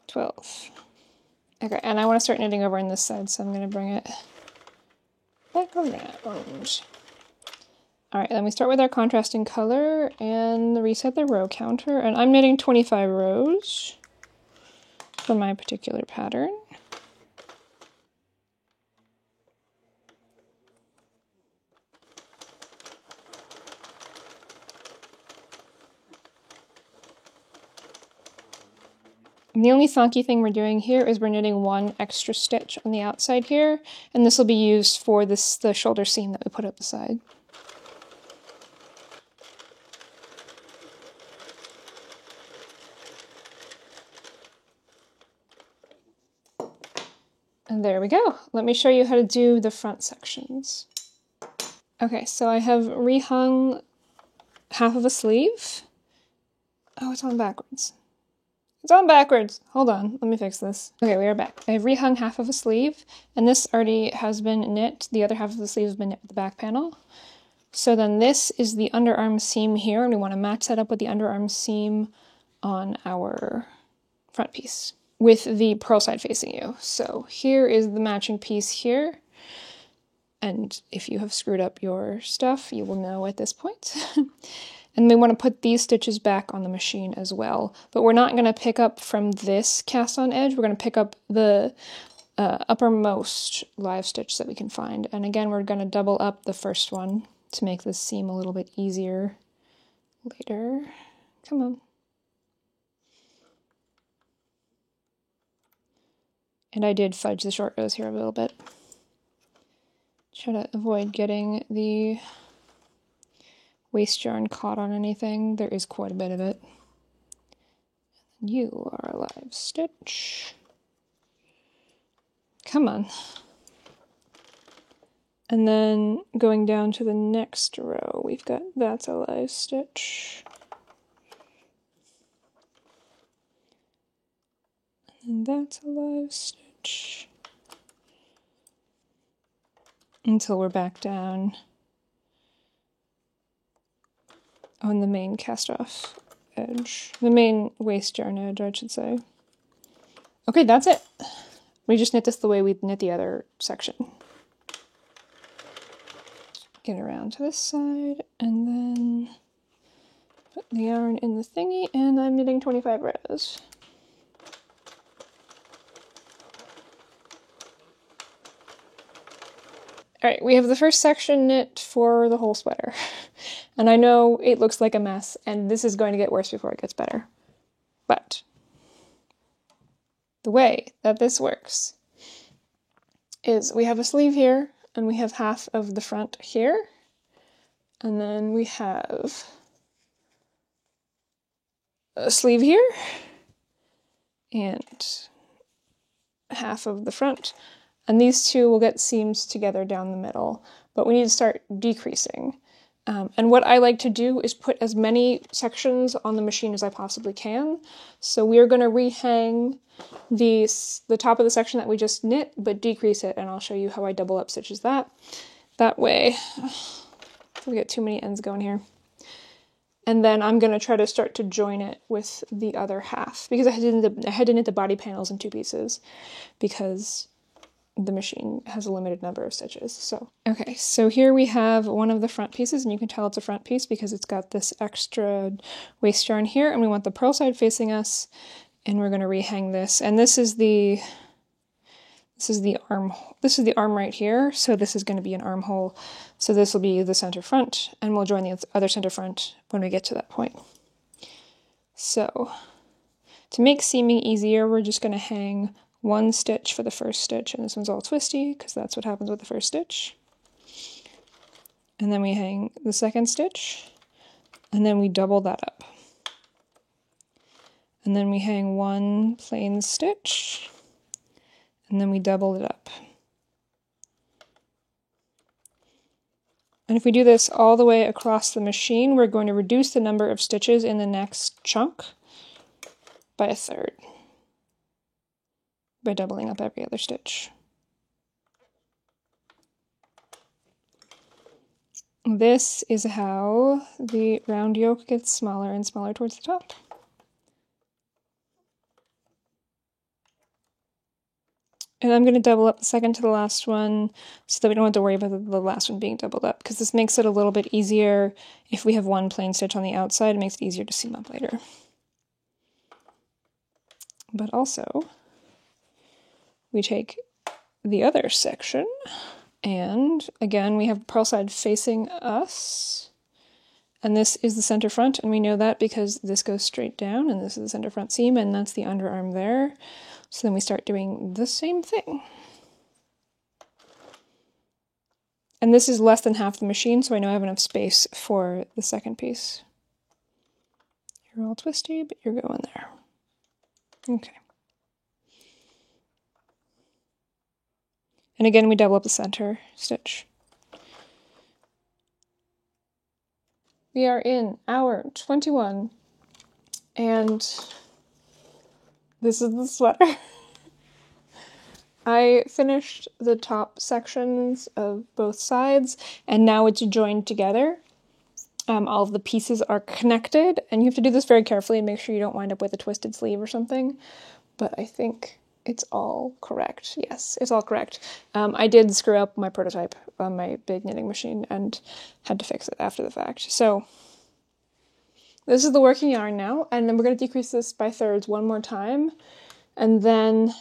12. Okay, and I want to start knitting over on this side, so I'm going to bring it back around. All right, then we start with our contrasting color and reset the row counter. And I'm knitting 25 rows for my particular pattern. And the only funky thing we're doing here is we're knitting one extra stitch on the outside here, and this will be used for the shoulder seam that we put up the side. And there we go. Let me show you how to do the front sections. Okay, so I have rehung half of a sleeve. Oh, it's on backwards. It's on backwards. Hold on, let me fix this. Okay, we are back. I have rehung half of a sleeve, and this already has been knit. The other half of the sleeve has been knit with the back panel. So then this is the underarm seam here, and we want to match that up with the underarm seam on our front piece with the purl side facing you. So here is the matching piece here. And if you have screwed up your stuff, you will know at this point. And we want to put these stitches back on the machine as well. But we're not going to pick up from this cast on edge. We're going to pick up the uppermost live stitch that we can find. And again, we're going to double up the first one to make this seam a little bit easier later. Come on. And I did fudge the short rows here a little bit. Try to avoid getting the waste yarn caught on anything. There is quite a bit of it. You are a live stitch. Come on. And then going down to the next row, we've got that's a live stitch. And that's a live stitch. Until we're back down on the main cast off edge. The main waist yarn edge, I should say. Okay, that's it. We just knit this the way we knit the other section. Get around to this side, and then put the yarn in the thingy, and I'm knitting 25 rows. Alright, we have the first section knit for the whole sweater. And I know it looks like a mess, and this is going to get worse before it gets better. But the way that this works is we have a sleeve here, and we have half of the front here, and then we have a sleeve here, and half of the front. And these two will get seams together down the middle, but we need to start decreasing. And what I like to do is put as many sections on the machine as I possibly can. So we are going to rehang the top of the section that we just knit, but decrease it, and I'll show you how I double up stitches that. That way, we get too many ends going here. And then I'm going to try to start to join it with the other half, because I had to knit the body panels in two pieces, because the machine has a limited number of stitches. So, okay, so here we have one of the front pieces, and you can tell it's a front piece because it's got this extra waist yarn here, and we want the purl side facing us, and we're going to rehang this. And this is the arm right here, so this is going to be an armhole. So this will be the center front, and we'll join the other center front when we get to that point. So to make seaming easier, we're just going to hang one stitch for the first stitch, and this one's all twisty because that's what happens with the first stitch. And then we hang the second stitch, and then we double that up. And then we hang one plain stitch, and then we double it up. And if we do this all the way across the machine, we're going to reduce the number of stitches in the next chunk by a third, by doubling up every other stitch. This is how the round yoke gets smaller and smaller towards the top. And I'm going to double up the second to the last one so that we don't have to worry about the last one being doubled up, because this makes it a little bit easier if we have one plain stitch on the outside. It makes it easier to seam up later. But also, we take the other section, and again, we have the purl side facing us, and this is the center front, and we know that because this goes straight down, and this is the center front seam, and that's the underarm there. So then we start doing the same thing. And this is less than half the machine, so I know I have enough space for the second piece. You're all twisty, but you're going there. Okay. And again, we double up the center stitch. We are in hour 21, and this is the sweater. I finished the top sections of both sides, and now it's joined together. All of the pieces are connected, and you have to do this very carefully and make sure you don't wind up with a twisted sleeve or something. But I think it's all correct. Yes, it's all correct. I did screw up my prototype on my big knitting machine and had to fix it after the fact. So this is the working yarn now, and then we're going to decrease this by thirds one more time, and then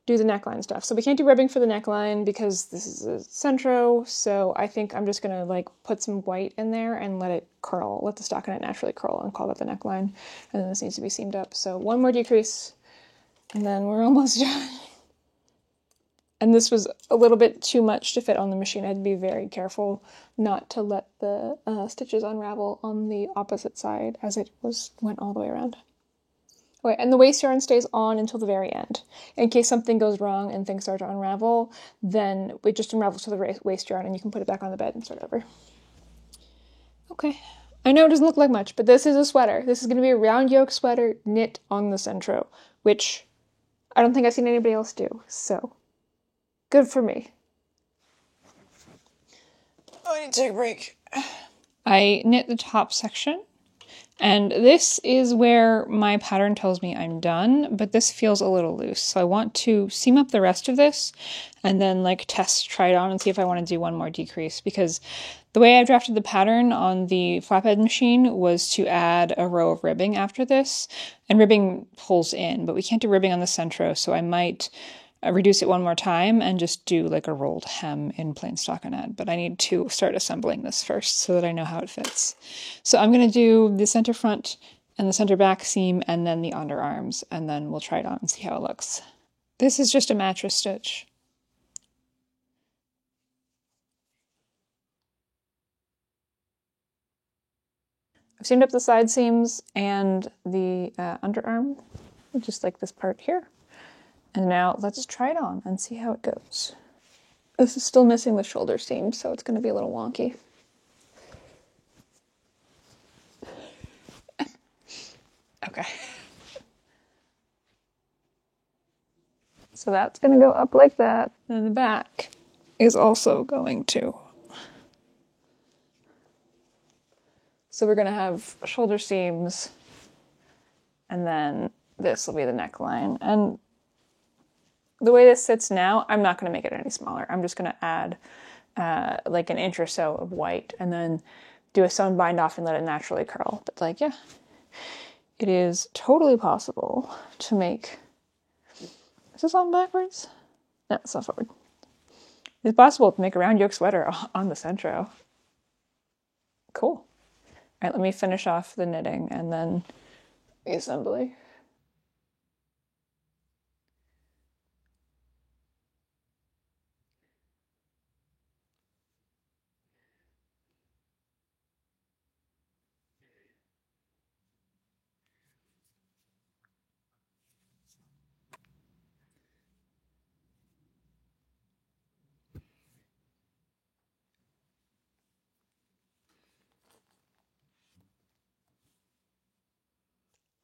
do the neckline stuff. So we can't do ribbing for the neckline because this is a centro, so I think I'm just gonna like put some white in there and let it curl, let the stockinette naturally curl, and call that the neckline. And then this needs to be seamed up. So one more decrease, and then we're almost done. And this was a little bit too much to fit on the machine. I had to be very careful not to let the stitches unravel on the opposite side as it went all the way around. Okay, and the waste yarn stays on until the very end. In case something goes wrong and things start to unravel, then it just unravels to the waste yarn and you can put it back on the bed and start over. Okay. I know it doesn't look like much, but this is a sweater. This is going to be a round yoke sweater knit on the Centro, which I don't think I've seen anybody else do, so good for me. Oh, I need to take a break. I knit the top section, and this is where my pattern tells me I'm done, but this feels a little loose. So I want to seam up the rest of this and then like try it on and see if I want to do one more decrease, because the way I drafted the pattern on the flatbed machine was to add a row of ribbing after this, and ribbing pulls in, but we can't do ribbing on the Centro, so I might reduce it one more time and just do like a rolled hem in plain stockinette. But I need to start assembling this first so that I know how it fits. So I'm going to do the center front and the center back seam and then the underarms, and then we'll try it on and see how it looks. This is just a mattress stitch. I've seamed up the side seams and the underarm, just like this part here. And now let's try it on and see how it goes. This is still missing the shoulder seam, so it's going to be a little wonky. Okay. So that's going to go up like that. And the back is also going to. So we're going to have shoulder seams, and then this will be the neckline. And the way this sits now, I'm not going to make it any smaller. I'm just going to add like an inch or so of white and then do a sewn bind off and let it naturally curl. But like, yeah, it is totally possible to make... Is this on backwards? No, it's not forward. It's possible to make a round yoke sweater on the Centro. Cool. All right, let me finish off the knitting and then the assembly.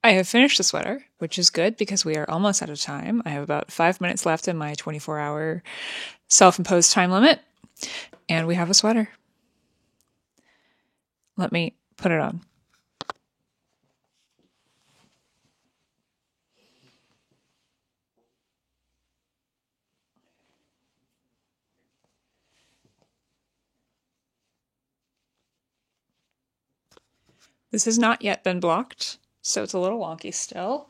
I have finished the sweater, which is good because we are almost out of time. I have about 5 minutes left in my 24-hour self-imposed time limit, and we have a sweater. Let me put it on. This has not yet been blocked, so it's a little wonky still,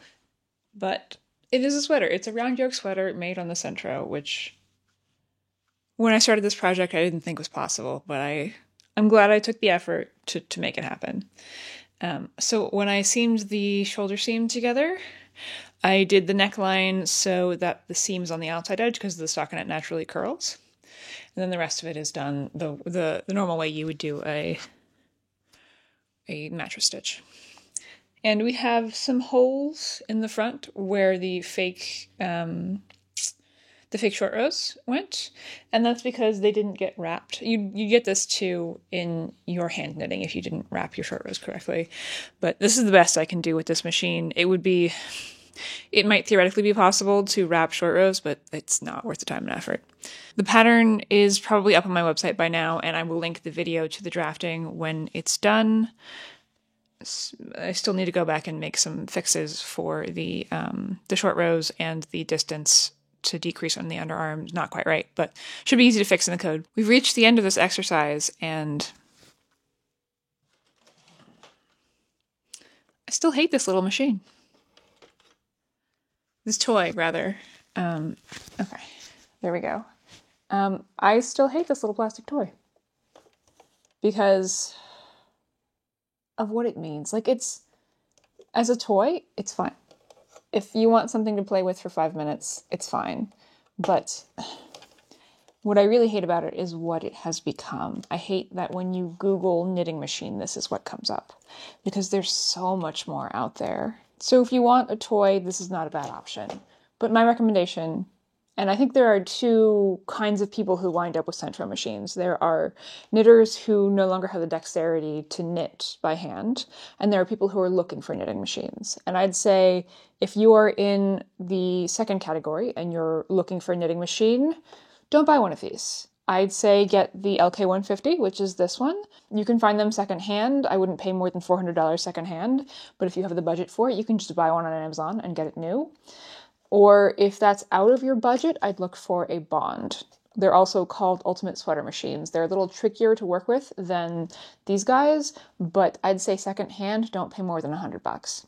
but it is a sweater. It's a round yoke sweater made on the Centro, which when I started this project I didn't think was possible, but I'm glad I took the effort to make it happen. So when I seamed the shoulder seam together, I did the neckline so that the seam's on the outside edge because the stockinette naturally curls. And then the rest of it is done the normal way you would do a mattress stitch. And we have some holes in the front where the fake short rows went, and that's because they didn't get wrapped. You get this too in your hand knitting if you didn't wrap your short rows correctly. But this is the best I can do with this machine. It might theoretically be possible to wrap short rows, but it's not worth the time and effort. The pattern is probably up on my website by now, and I will link the video to the drafting when it's done. I still need to go back and make some fixes for the short rows and the distance to decrease on the underarm. Not quite right, but should be easy to fix in the code. We've reached the end of this exercise, and I still hate this little machine. This toy, rather. Okay, there we go. I still hate this little plastic toy because of what it means. Like, as a toy, it's fine. If you want something to play with for 5 minutes, it's fine. But what I really hate about it is what it has become. I hate that when you Google knitting machine, this is what comes up. Because there's so much more out there. So if you want a toy, this is not a bad option. But my recommendation, and I think there are two kinds of people who wind up with Centro machines. There are knitters who no longer have the dexterity to knit by hand, and there are people who are looking for knitting machines. And I'd say if you are in the second category and you're looking for a knitting machine, don't buy one of these. I'd say get the LK150, which is this one. You can find them secondhand. I wouldn't pay more than $400 secondhand, but if you have the budget for it, you can just buy one on Amazon and get it new. Or if that's out of your budget, I'd look for a Bond. They're also called Ultimate Sweater Machines. They're a little trickier to work with than these guys, but I'd say secondhand, don't pay more than $100.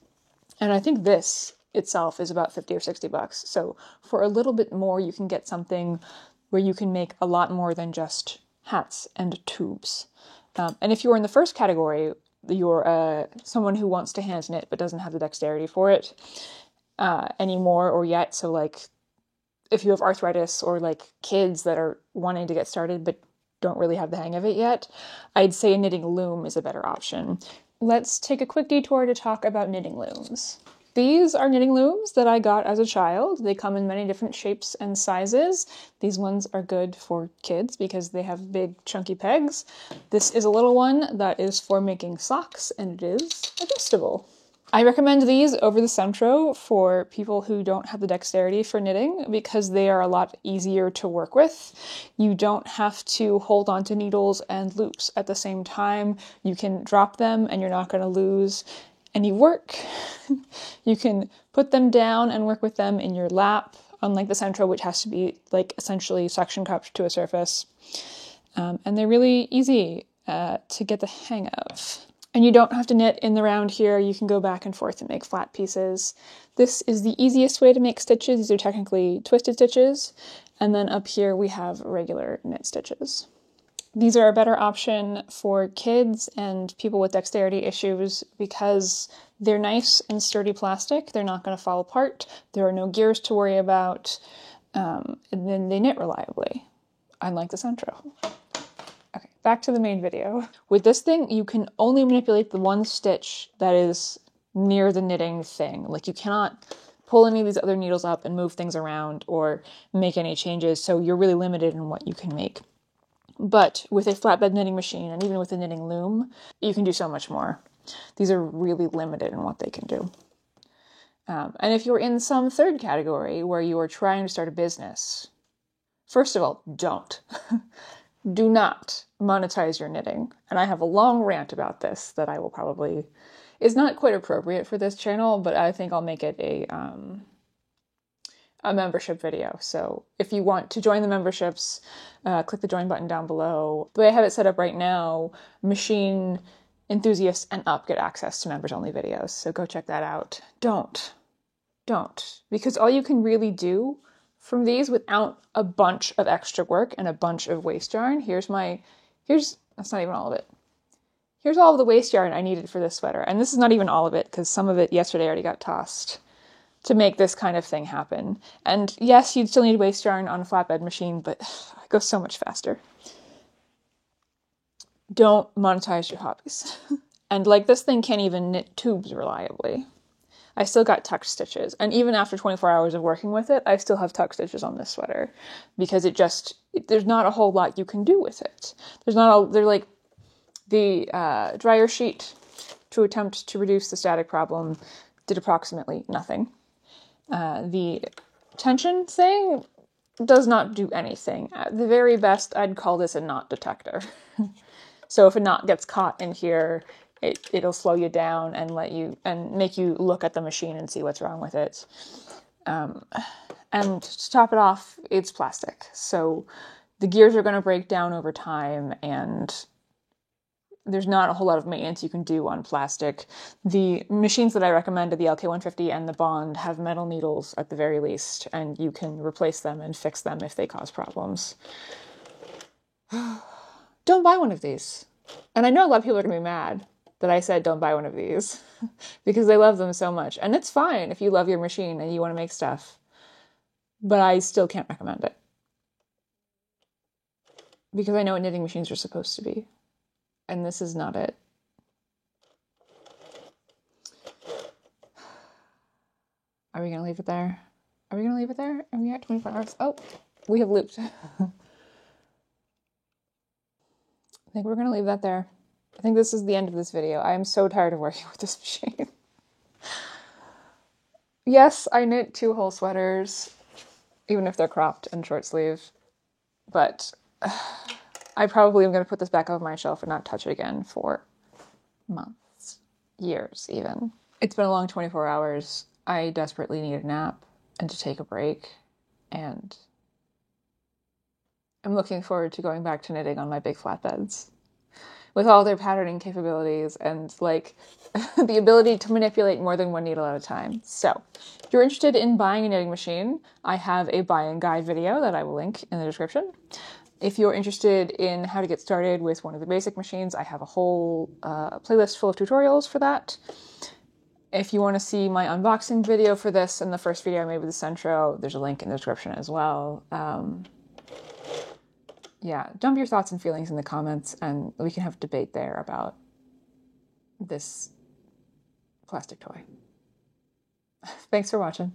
And I think this itself is about 50 or $60. So for a little bit more, you can get something where you can make a lot more than just hats and tubes. And if you're in the first category, you're someone who wants to hand knit but doesn't have the dexterity for it anymore or yet. So like if you have arthritis or like kids that are wanting to get started but don't really have the hang of it yet, I'd say a knitting loom is a better option. Let's take a quick detour to talk about knitting looms. These are knitting looms that I got as a child. They come in many different shapes and sizes. These ones are good for kids because they have big chunky pegs. This is a little one that is for making socks, and it is adjustable. I recommend these over the Centro for people who don't have the dexterity for knitting because they are a lot easier to work with. You don't have to hold on to needles and loops at the same time. You can drop them and you're not going to lose any work. You can put them down and work with them in your lap, unlike the Centro, which has to be like essentially suction cupped to a surface. And they're really easy to get the hang of. And you don't have to knit in the round here. You can go back and forth and make flat pieces. This is the easiest way to make stitches. These are technically twisted stitches. And then up here we have regular knit stitches. These are a better option for kids and people with dexterity issues because they're nice and sturdy plastic. They're not going to fall apart. There are no gears to worry about. And then they knit reliably, unlike the Centro. Okay, back to the main video. With this thing, you can only manipulate the one stitch that is near the knitting thing. Like you cannot pull any of these other needles up and move things around or make any changes. So you're really limited in what you can make. But with a flatbed knitting machine and even with a knitting loom, you can do so much more. These are really limited in what they can do. And if you're in some third category where you are trying to start a business, first of all, don't. Do not monetize your knitting. And I have a long rant about this that I will probably, is not quite appropriate for this channel, but I think I'll make it a membership video. So if you want to join the memberships, click the join button down below. The way I have it set up right now, machine enthusiasts and up get access to members only videos. So go check that out. Don't. Because all you can really do from these without a bunch of extra work and a bunch of waste yarn. That's not even all of it. Here's all of the waste yarn I needed for this sweater. And this is not even all of it because some of it yesterday already got tossed to make this kind of thing happen. And yes, you'd still need waste yarn on a flatbed machine, but it goes so much faster. Don't monetize your hobbies. And like this thing can't even knit tubes reliably. I still got tuck stitches. And even after 24 hours of working with it, I still have tuck stitches on this sweater because there's not a whole lot you can do with it. There's like the dryer sheet to attempt to reduce the static problem did approximately nothing. The tension thing does not do anything. At the very best, I'd call this a knot detector. So if a knot gets caught in here, it'll slow you down and make you look at the machine and see what's wrong with it. And to top it off, it's plastic. So the gears are going to break down over time and there's not a whole lot of maintenance you can do on plastic. The machines that I recommend are the LK150 and the Bond have metal needles at the very least, and you can replace them and fix them if they cause problems. Don't buy one of these. And I know a lot of people are going to be mad that I said don't buy one of these because they love them so much. And it's fine if you love your machine and you want to make stuff, but I still can't recommend it because I know what knitting machines are supposed to be. And this is not it. Are we going to leave it there? Are we going to leave it there? Are we at 24 hours? Oh, we have looped. I think we're going to leave that there. I think this is the end of this video. I am so tired of working with this machine. Yes, I knit 2 whole sweaters, even if they're cropped and short sleeve, but I probably am going to put this back on my shelf and not touch it again for months, years even. It's been a long 24 hours. I desperately need a nap and to take a break, and I'm looking forward to going back to knitting on my big flatbeds with all their patterning capabilities and like the ability to manipulate more than one needle at a time. So if you're interested in buying a knitting machine, I have a buy-in guide video that I will link in the description. If you're interested in how to get started with one of the basic machines, I have a whole playlist full of tutorials for that. If you want to see my unboxing video for this and the first video I made with the Centro, there's a link in the description as well. Yeah, dump your thoughts and feelings in the comments and we can have a debate there about this plastic toy. Thanks for watching.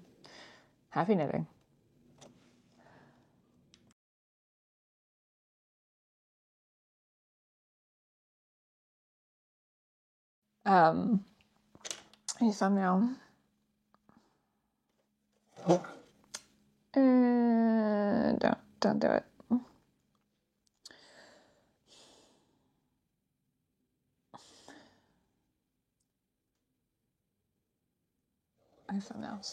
Happy knitting. Any thumbnail. Don't do it. I have thumbnails.